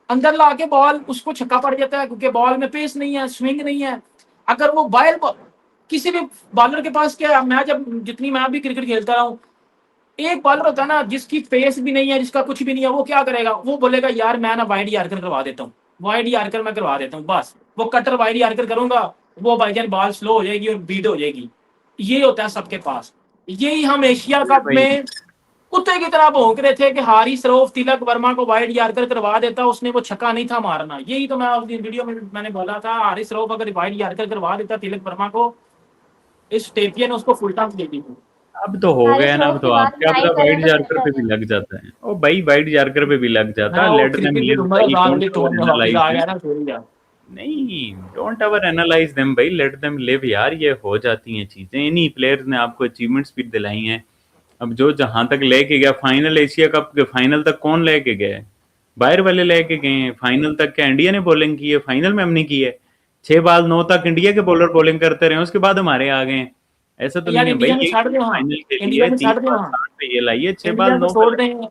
Speaker 3: अंदर ला के बॉल उसको छक्का पड़ जाता है, क्योंकि बॉल में पेस नहीं है, स्विंग नहीं है। अगर वो किसी भी बॉलर के पास क्या, मैं जब जितनी मैं भी क्रिकेट खेलता रहा हूँ, एक बॉलर होता है ना जिसकी फेस भी नहीं है, जिसका कुछ भी नहीं है, वो क्या करेगा, वो बोलेगा यार मैं ना वाइड यार्कर करवा देता हूँ, वाइड यार्कर मैं करवा देता हूँ, बस वो कटर वाइड यार्कर करूंगा, वो भाईजान बॉल स्लो हो जाएगी और बीट हो जाएगी। ये होता है सबके पास। यही हम एशिया कप
Speaker 2: भाई
Speaker 3: में कुत्ते की तरह भौंक रहे थे कि हारिस रऊफ तिलक वर्मा को वाइड यार्कर करवा देता, उसने वो छक्का नहीं था मारना। यही तो मैं अपनी वीडियो में मैंने बोला था, हारिस रऊफ अगर वाइड यार्कर करवा देता तिलक वर्मा को, इस टेपिया ने उसको फुल टॉस दे दी थी।
Speaker 2: अब तो हो
Speaker 1: हारिस
Speaker 2: गया ना, अब
Speaker 1: रऊफ
Speaker 2: तो
Speaker 1: की
Speaker 2: आप
Speaker 1: बात
Speaker 2: क्या
Speaker 1: नहीं
Speaker 2: पता
Speaker 1: करें
Speaker 2: वाइड
Speaker 1: तो
Speaker 2: यार्कर पे
Speaker 1: बेहतर
Speaker 2: भी
Speaker 1: है।
Speaker 2: लग जाता है। ओ भाई वाइड यार्कर पे भी लग जाता,
Speaker 3: हाँ, वो
Speaker 2: लेट देम
Speaker 3: क्रिकेट की
Speaker 2: लिव
Speaker 3: उम्र
Speaker 2: भाई,
Speaker 3: रात
Speaker 2: डोंट
Speaker 3: टोन
Speaker 2: ओवर
Speaker 3: में वापस
Speaker 2: एनालाइज
Speaker 3: आ गया
Speaker 2: देम।
Speaker 3: ना, छोड़ दिया।
Speaker 2: नहीं, डोंट ओवर एनालाइज देम भाई, लेट देम लिव यार, ये हो जाती हैं चीजें। इन्हीं प्लेयर्स ने आपको अचीवमेंट्स भी दिलाई हैं। अब जो जहां तक लेके गया फाइनल, एशिया कप के फाइनल तक कौन लेके गया है? बाहर वाले लेके गए हैं। फाइनल तक क्या इंडिया ने बॉलिंग की है? फाइनल में हमने की है। 6 बॉल 9 तक इंडिया के बॉलर बॉलिंग करते रहे, उसके बाद हमारे आ गए हैं। ऐसा तो नहीं
Speaker 3: यार
Speaker 2: है भाई,
Speaker 3: इंडिया में
Speaker 2: यही
Speaker 3: छाड़
Speaker 2: तो
Speaker 3: दे वहाँ,
Speaker 2: फाइनल के
Speaker 3: इंडिया
Speaker 2: लिए
Speaker 3: में छाड़
Speaker 2: 30
Speaker 3: दे
Speaker 2: बार
Speaker 3: वहाँ,
Speaker 2: 60 पे ये लाइए, 6 बाल
Speaker 3: इंडिया को
Speaker 2: 9 पे
Speaker 3: छोड़ दें,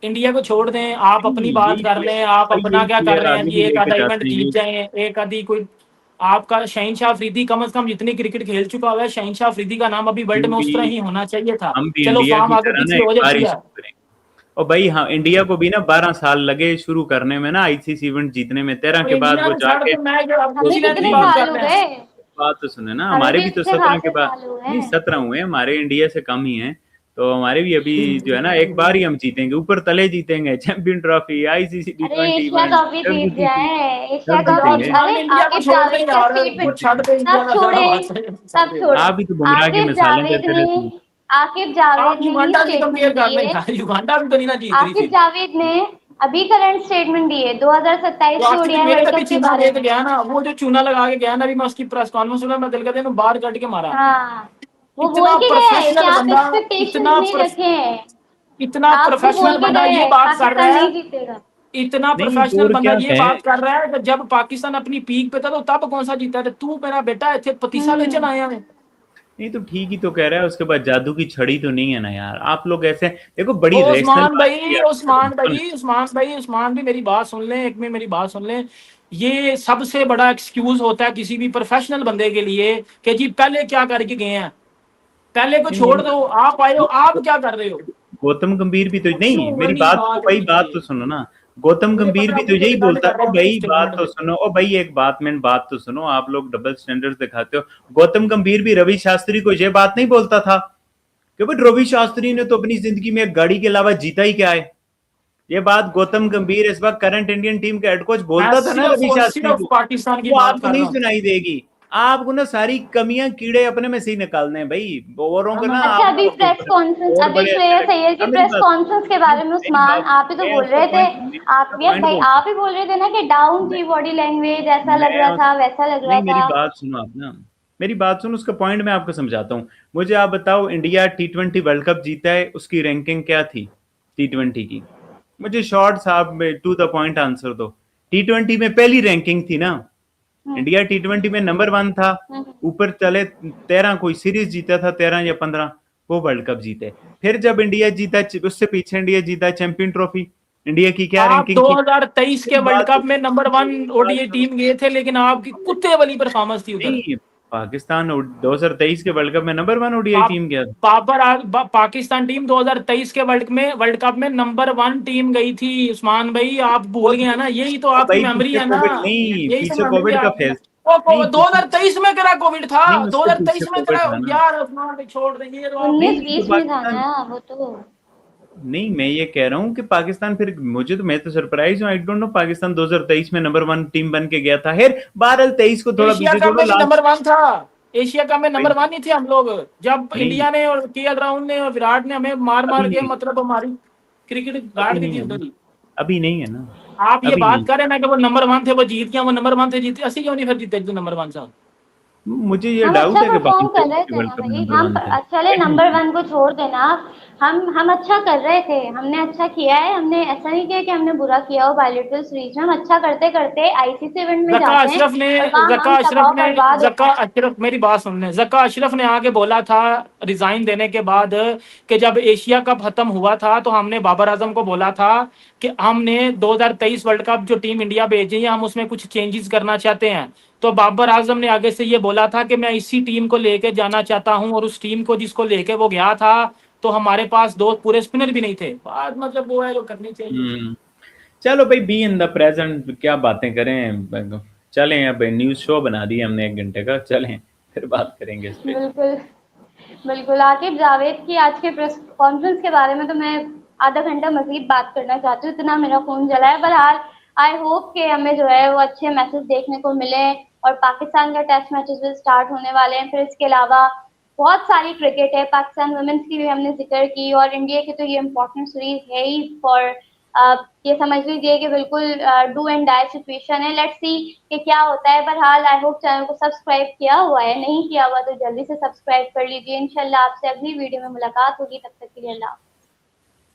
Speaker 3: इंडिया को छोड़ दें, आप अपनी
Speaker 2: नहीं,
Speaker 3: बात कर लें, आप
Speaker 2: भाई
Speaker 3: अपना
Speaker 2: यही
Speaker 3: क्या कर
Speaker 2: प्लेयर
Speaker 3: रहे हैं
Speaker 2: आगे
Speaker 3: जी,
Speaker 2: भी
Speaker 3: एक
Speaker 2: लेके
Speaker 3: आधा इवेंट
Speaker 2: जाते हैं
Speaker 3: जीत
Speaker 2: ये।
Speaker 3: जाए, एक आधी कोई। आपका शहीनशाह अफरीदी कम से कम जितनी क्रिकेट खेल चुका हुआ है, शहीनशाह अफरीदी का नाम अभी वर्ल्ड
Speaker 2: हम
Speaker 3: में उस तरह
Speaker 2: भी
Speaker 3: ही होना चाहिए था।
Speaker 2: हम भी
Speaker 3: चलो
Speaker 2: इंडिया
Speaker 3: फॉर्म
Speaker 2: की
Speaker 3: आगे
Speaker 2: तरह ना
Speaker 3: पीछे
Speaker 2: एक
Speaker 3: हो
Speaker 2: बार
Speaker 3: जाती
Speaker 2: ही
Speaker 3: है।
Speaker 2: शुरू करेंगे। और भाई हाँ, इंडिया को भी ना 12 साल लगे शुरू करने में ना आईसीसी इवेंट जीतने में, 13
Speaker 3: और
Speaker 2: के बाद
Speaker 3: इंडिया
Speaker 2: वो
Speaker 3: में छाड़
Speaker 2: जाके
Speaker 3: के मैं अब
Speaker 2: वो
Speaker 1: हमें
Speaker 3: न्यूजीलैंड की
Speaker 1: कितने
Speaker 3: बात
Speaker 2: नहीं,
Speaker 1: साल
Speaker 3: कर
Speaker 1: हो
Speaker 3: रहे हैं।
Speaker 1: गए?
Speaker 2: बात तो सुने ना,
Speaker 1: हमें
Speaker 2: हमारे
Speaker 1: भी
Speaker 2: भी तो
Speaker 1: अच्छे
Speaker 2: 17 के
Speaker 1: खासे
Speaker 2: बाद,
Speaker 1: साल हुए
Speaker 2: नहीं
Speaker 1: हैं।
Speaker 2: 17 हुए हैं हमारे, इंडिया से कम ही हैं। तो हमारे भी अभी जो है ना एक बार ही हम जीतेंगे, ऊपर तले जीतेंगे, चैंपियन ट्रॉफी, आईसीसी
Speaker 1: अरे
Speaker 2: T20
Speaker 1: एशिया
Speaker 2: इवेंट,
Speaker 1: कप भी
Speaker 2: सब
Speaker 1: जीत
Speaker 2: जीतेंगे,
Speaker 1: जाए, एशिया
Speaker 2: सब
Speaker 3: तो
Speaker 1: कप
Speaker 3: यार
Speaker 1: भी।
Speaker 2: जीतेंगे।
Speaker 3: उस्मान,
Speaker 1: अरे
Speaker 3: इंडिया को
Speaker 1: आकिब
Speaker 3: छोड़ दे
Speaker 1: जावेद का
Speaker 3: यार, वो
Speaker 1: स्टेटमेंट
Speaker 3: छड़ दे इंडिया
Speaker 1: सब
Speaker 3: का सारा
Speaker 1: छोड़े,
Speaker 3: छड़
Speaker 1: सब
Speaker 3: दे।
Speaker 1: छोड़े।
Speaker 2: आप भी तो गुमराह की
Speaker 1: आकिब
Speaker 2: मिसालें
Speaker 1: जावेद
Speaker 2: देते
Speaker 1: ने
Speaker 2: रहते हैं।
Speaker 1: आकिब जावेद
Speaker 3: आप
Speaker 1: ने ही
Speaker 3: युगांडा की कंपेयर
Speaker 1: स्टेटमेंट
Speaker 3: कर लें
Speaker 1: दिए।
Speaker 3: यार, युगांडा भी तो नहीं ना जीत रही
Speaker 1: आकिब
Speaker 3: थी।
Speaker 1: जावेद ने अभी करंट स्टेटमेंट दिए 2027
Speaker 3: तो
Speaker 1: के
Speaker 3: आखिर
Speaker 1: ओडीआई
Speaker 3: मेरे
Speaker 1: वर्ल्ड
Speaker 3: तभी
Speaker 1: कप के
Speaker 3: चूना
Speaker 1: बारे
Speaker 3: लेके
Speaker 1: में।
Speaker 3: गया ना, वो जो चूना लगा के गया ना, अभी मैं उसकी प्रेस कॉन्फ्रेंस में मैं दिल करते बाहर कट के मारा।
Speaker 1: हाँ, वो बोल
Speaker 3: इतना
Speaker 1: के गया है कि
Speaker 3: प्रोफेशनल
Speaker 1: आप
Speaker 3: बंदा,
Speaker 1: एक्सपेक्टेशंस नहीं रखे हैं।
Speaker 3: इतना
Speaker 1: आप वो
Speaker 3: प्रोफेशनल
Speaker 1: बोल के
Speaker 3: बंदा
Speaker 1: गए
Speaker 3: ये
Speaker 1: हैं
Speaker 3: बात कर
Speaker 1: पाकिस्तान
Speaker 3: रहा
Speaker 1: नहीं
Speaker 3: है,
Speaker 1: जीतेगा।
Speaker 3: इतना
Speaker 2: नहीं तो
Speaker 3: प्रोफेशनल
Speaker 2: और
Speaker 3: बंदा
Speaker 2: क्या
Speaker 3: ये
Speaker 2: कहें।
Speaker 3: बात कर रहा है कि जब पाकिस्तान अपनी पीक पे था तो तब कौन सा जीता था, तू मेरा बेटा इतने पतीसा ले चल आया है।
Speaker 2: नहीं तो ठीक ही तो कह रहा है, उसके बाद जादू की छड़ी तो नहीं है ना यार। आप लोग ऐसे देखो, बड़ी
Speaker 3: ओ
Speaker 2: रेशनल
Speaker 3: उस्मान
Speaker 2: बात की
Speaker 3: भाई,
Speaker 2: आपने
Speaker 3: उस्मान
Speaker 2: तो।
Speaker 3: भाई, उस्मान भाई, उस्मान भी मेरी बात सुन लें, एक में मेरी बात सुन लें। ये सबसे बड़ा एक्सक्यूज होता है किसी भी प्रोफेशनल बंदे के लिए कि जी पहले क्या करके गए हैं, पहले को
Speaker 2: नहीं,
Speaker 3: छोड़ दो, आप आए हो, आप क्या कर रहे हो।
Speaker 2: गौतम गंभीर भी तो
Speaker 3: अच्छी
Speaker 2: नहीं,
Speaker 3: उम्र
Speaker 2: मेरी
Speaker 3: नहीं
Speaker 2: बात तो
Speaker 3: बात
Speaker 2: भाई,
Speaker 3: नहीं
Speaker 2: बात
Speaker 3: थी।
Speaker 2: तो सुनो ना। गौतम
Speaker 3: मुझे
Speaker 2: गंभीर
Speaker 3: पता
Speaker 2: भी
Speaker 3: है
Speaker 2: तो
Speaker 3: आप
Speaker 2: यही
Speaker 3: डिफेंड
Speaker 2: बोलता
Speaker 3: कर
Speaker 2: है।
Speaker 3: रहे
Speaker 2: ओ
Speaker 3: हो अपनी
Speaker 2: भाई बात
Speaker 3: स्टेटमेंट
Speaker 2: तो
Speaker 3: में।
Speaker 2: सुनो, ओ भाई एक बात, मैंने बात तो सुनो। आप लोग डबल स्टैंडर्ड्स दिखाते हो। गौतम गंभीर भी रवि शास्त्री को ये बात नहीं बोलता था कि भाई रवि शास्त्री ने तो अपनी जिंदगी में एक गाड़ी के अलावा जीता ही क्या है? ये बात गौतम गंभीर इस वक्त करंट इंडियन टीम के हेड कोच
Speaker 3: मैं
Speaker 2: बोलता था ना
Speaker 3: सिर्फ
Speaker 2: रवि
Speaker 3: और
Speaker 2: शास्त्री
Speaker 3: सिर्फ
Speaker 2: को।
Speaker 3: पाकिस्तान की
Speaker 2: वो
Speaker 3: बात
Speaker 2: आपको
Speaker 3: कर
Speaker 2: नहीं
Speaker 3: रहा हूँ।
Speaker 2: सुनाई देगी। आपको ना सारी कमियां कीड़े अपने में से ही निकालने हैं भाई, औरों
Speaker 3: हाँ,
Speaker 2: को ना
Speaker 1: अच्छा, अभी
Speaker 2: आपको
Speaker 1: प्रेस कॉन्फ्रेंस,
Speaker 2: और
Speaker 1: अभी
Speaker 2: बड़े अच्छे
Speaker 1: श्रेयस
Speaker 2: लगते
Speaker 1: अय्यर
Speaker 2: हैं।
Speaker 1: की
Speaker 2: अब मेरी
Speaker 1: प्रेस
Speaker 2: बात,
Speaker 1: कॉन्फ्रेंस के बारे में
Speaker 2: मेरी
Speaker 1: उस्मान,
Speaker 2: बात,
Speaker 1: आप ही तो
Speaker 2: मैं
Speaker 1: बोल
Speaker 2: उसका
Speaker 1: रहे थे।
Speaker 2: पॉइंट, मैं
Speaker 1: आप
Speaker 2: उसका
Speaker 1: यस
Speaker 2: पॉइंट
Speaker 1: भाई,
Speaker 2: बोलता
Speaker 1: आप ही बोल रहे थे ना कि डाउन
Speaker 2: हूँ।
Speaker 1: थी बॉडी लैंग्वेज, ऐसा लग
Speaker 2: मैं
Speaker 1: रहा
Speaker 2: उस
Speaker 1: था, वैसा लग रहा
Speaker 2: नहीं, मेरी
Speaker 1: था।
Speaker 2: बात सुनो आप ना, मेरी बात सुनो, उसका पॉइंट मैं आपको समझाता हूँ। मुझे आप बताओ, इंडिया T20 वर्ल्ड कप जीता है, उसकी रैंकिंग क्या थी T20 की? मुझे शॉर्ट साहब में टू द पॉइंट आंसर दो। T20 में पहली रैंकिंग थी ना,
Speaker 1: हम्म,
Speaker 2: इंडिया T20 में नंबर 1 था।
Speaker 1: हम्म।
Speaker 2: ऊपर चले 13 कोई सीरीज जीता था, 13 या 15, वो वर्ल्ड कप जीते। फिर जब इंडिया जीता, उससे पीछे इंडिया जीता चैंपियन ट्रॉफी, इंडिया की क्या
Speaker 3: आप
Speaker 2: रैंकिंग थी?
Speaker 3: 2023 के
Speaker 2: मेरी
Speaker 3: वर्ल्ड
Speaker 2: बात
Speaker 3: कप में नंबर 1
Speaker 2: मेरी बात
Speaker 3: ओडीआई टीम गए थे, लेकिन आपकी कुत्ते वाली परफॉर्मेंस थी उधर।
Speaker 2: नहीं, पाकिस्तान 2023 के वर्ल्ड कप में नंबर 1 ओडीआई
Speaker 3: आप
Speaker 2: टीम गया।
Speaker 3: पाकिस्तान टीम 2023 के वर्ल्ड कप में नंबर 1 टीम गई थी उस्मान भाई, आप
Speaker 2: वो
Speaker 3: भूल गए ना, यही तो
Speaker 2: वो
Speaker 3: आपकी
Speaker 2: भाई
Speaker 3: मेमोरी
Speaker 2: पीछे
Speaker 3: है ना,
Speaker 2: कोविड नहीं,
Speaker 3: यही तो
Speaker 2: पीछे
Speaker 3: मेमोरी है
Speaker 2: कोविड का
Speaker 3: आपकी।
Speaker 2: फेज
Speaker 3: वो
Speaker 2: नहीं, पीछे
Speaker 3: 2023 में तेरा कोविड था,
Speaker 2: नहीं, उसके पीछे
Speaker 3: 2023 में
Speaker 2: कोविड
Speaker 3: तेरा,
Speaker 2: था ना।
Speaker 3: यार उस्मान भाई छोड़ देंगे तो आप।
Speaker 1: उन्नीस
Speaker 2: नहीं तो
Speaker 1: बीस में था
Speaker 2: पाकिस्तान,
Speaker 1: ना वो तो।
Speaker 2: नहीं मैं ये कह रहा हूँ कि पाकिस्तान फिर, मुझे तो, मैं तो सरप्राइज हूँ, आई डोंट नो, पाकिस्तान 2023 में नंबर 1 टीम बन के गया था। फिर 12-23 को थोड़ा
Speaker 3: एशिया
Speaker 2: पीछे
Speaker 3: कप
Speaker 2: छोड़ो,
Speaker 3: में भी
Speaker 2: लास्ट
Speaker 3: नंबर 1 था, एशिया कप में नंबर 1 ही थे हम लोग, जब
Speaker 2: नहीं,
Speaker 3: इंडिया ने और केएल राहुल ने और विराट ने हमें मार
Speaker 2: अभी
Speaker 3: मार के,
Speaker 2: नहीं,
Speaker 3: मतलब हमारी क्रिकेट गाड़
Speaker 2: अभी
Speaker 3: दी
Speaker 2: नहीं
Speaker 3: थी
Speaker 2: है
Speaker 3: उधर
Speaker 2: ना,
Speaker 3: ही।
Speaker 2: अभी नहीं है ना,
Speaker 3: आप ये
Speaker 2: अभी
Speaker 3: बात
Speaker 2: नहीं।
Speaker 3: करें ना कि वो नंबर 1 थे, वो जीत गया, वो नंबर 1 थे जीते, ऐसे क्यों नहीं फिर जीते जो नंबर 1 साहब।
Speaker 2: मुझे ये
Speaker 1: हम
Speaker 2: डाउट
Speaker 1: अच्छा
Speaker 2: है कि
Speaker 1: परफॉर्म कर
Speaker 2: पाकिस्तान
Speaker 1: रहे
Speaker 2: के
Speaker 1: थे
Speaker 2: वर्ल्ड
Speaker 1: ना
Speaker 2: कप में
Speaker 1: भाई,
Speaker 2: नंबर
Speaker 1: हम
Speaker 2: 1 थे।
Speaker 1: चले
Speaker 2: आई डोंट
Speaker 1: नंबर
Speaker 2: थिंक।
Speaker 1: 1 को छोड़ देना। हम अच्छा कर रहे थे, हमने अच्छा किया है, हमने ऐसा नहीं किया कि हमने बुरा किया हो बायलैटरल सीरीज में। हम अच्छा करते करते आईसीसी इवेंट में
Speaker 3: जक्का
Speaker 1: जाते हैं
Speaker 3: अशरफ ने
Speaker 1: और वहाँ
Speaker 3: जक्का
Speaker 1: हम
Speaker 3: अशरफ
Speaker 1: तबाह
Speaker 3: ने
Speaker 1: बर्बाद
Speaker 3: जक्का
Speaker 1: होते हैं।
Speaker 3: अशरफ मेरी बात सुन लें। जक्का अशरफ ने आगे बोला था रिजाइन देने के बाद कि जब एशिया कप खत्म हुआ था तो हमने बाबर आजम को बोला था कि हमने 2023 वर्ल्ड कप जो टीम इंडिया भेजी है हम उसमें कुछ चेंजेस करना चाहते हैं। तो बाबर आजम ने आगे से ये बोला था कि मैं इसी टीम को लेके जाना चाहता हूं, और उस टीम को जिसको लेके वो गया था तो हमारे पास दो पूरे स्पिनर भी नहीं थे। बात मतलब वो है जो करनी चाहिए।
Speaker 2: हम्म। चलो भाई, बी इन द प्रेजेंट, क्या बातें करें। चलें, अब न्यूज़ शो बना दिया हमने 1 घंटे का, चलें फिर बात करेंगे इस पे।
Speaker 1: बिल्कुल बिल्कुल। आकिब जावेद की आज के प्रेस कॉन्फ्रेंस के बारे में तो मैं आधा घंटा मजीद बात करना चाहती हूँ, इतना मेरा खून जला है। बहरहाल आई होप कि हमें जो है वो अच्छे मैसेज देखने को मिले, और पाकिस्तान का टेस्ट मैचेस भी स्टार्ट होने वाले हैं। फिर इसके अलावा बहुत सारी क्रिकेट है, पाकिस्तान वुमेन्स की भी हमने जिक्र की, और इंडिया की तो ये इम्पोर्टेंट सीरीज है ही फॉर, ये समझ लीजिए कि बिल्कुल डू एंड डाई सिचुएशन है। लेट्स सी कि क्या होता है। बहरहाल आई होप चैनल को सब्सक्राइब किया हुआ है, नहीं किया हुआ तो जल्दी से सब्सक्राइब कर लीजिए। इंशाल्लाह आपसे अगली वीडियो में मुलाकात होगी, तब तक के लिए अल्लाह।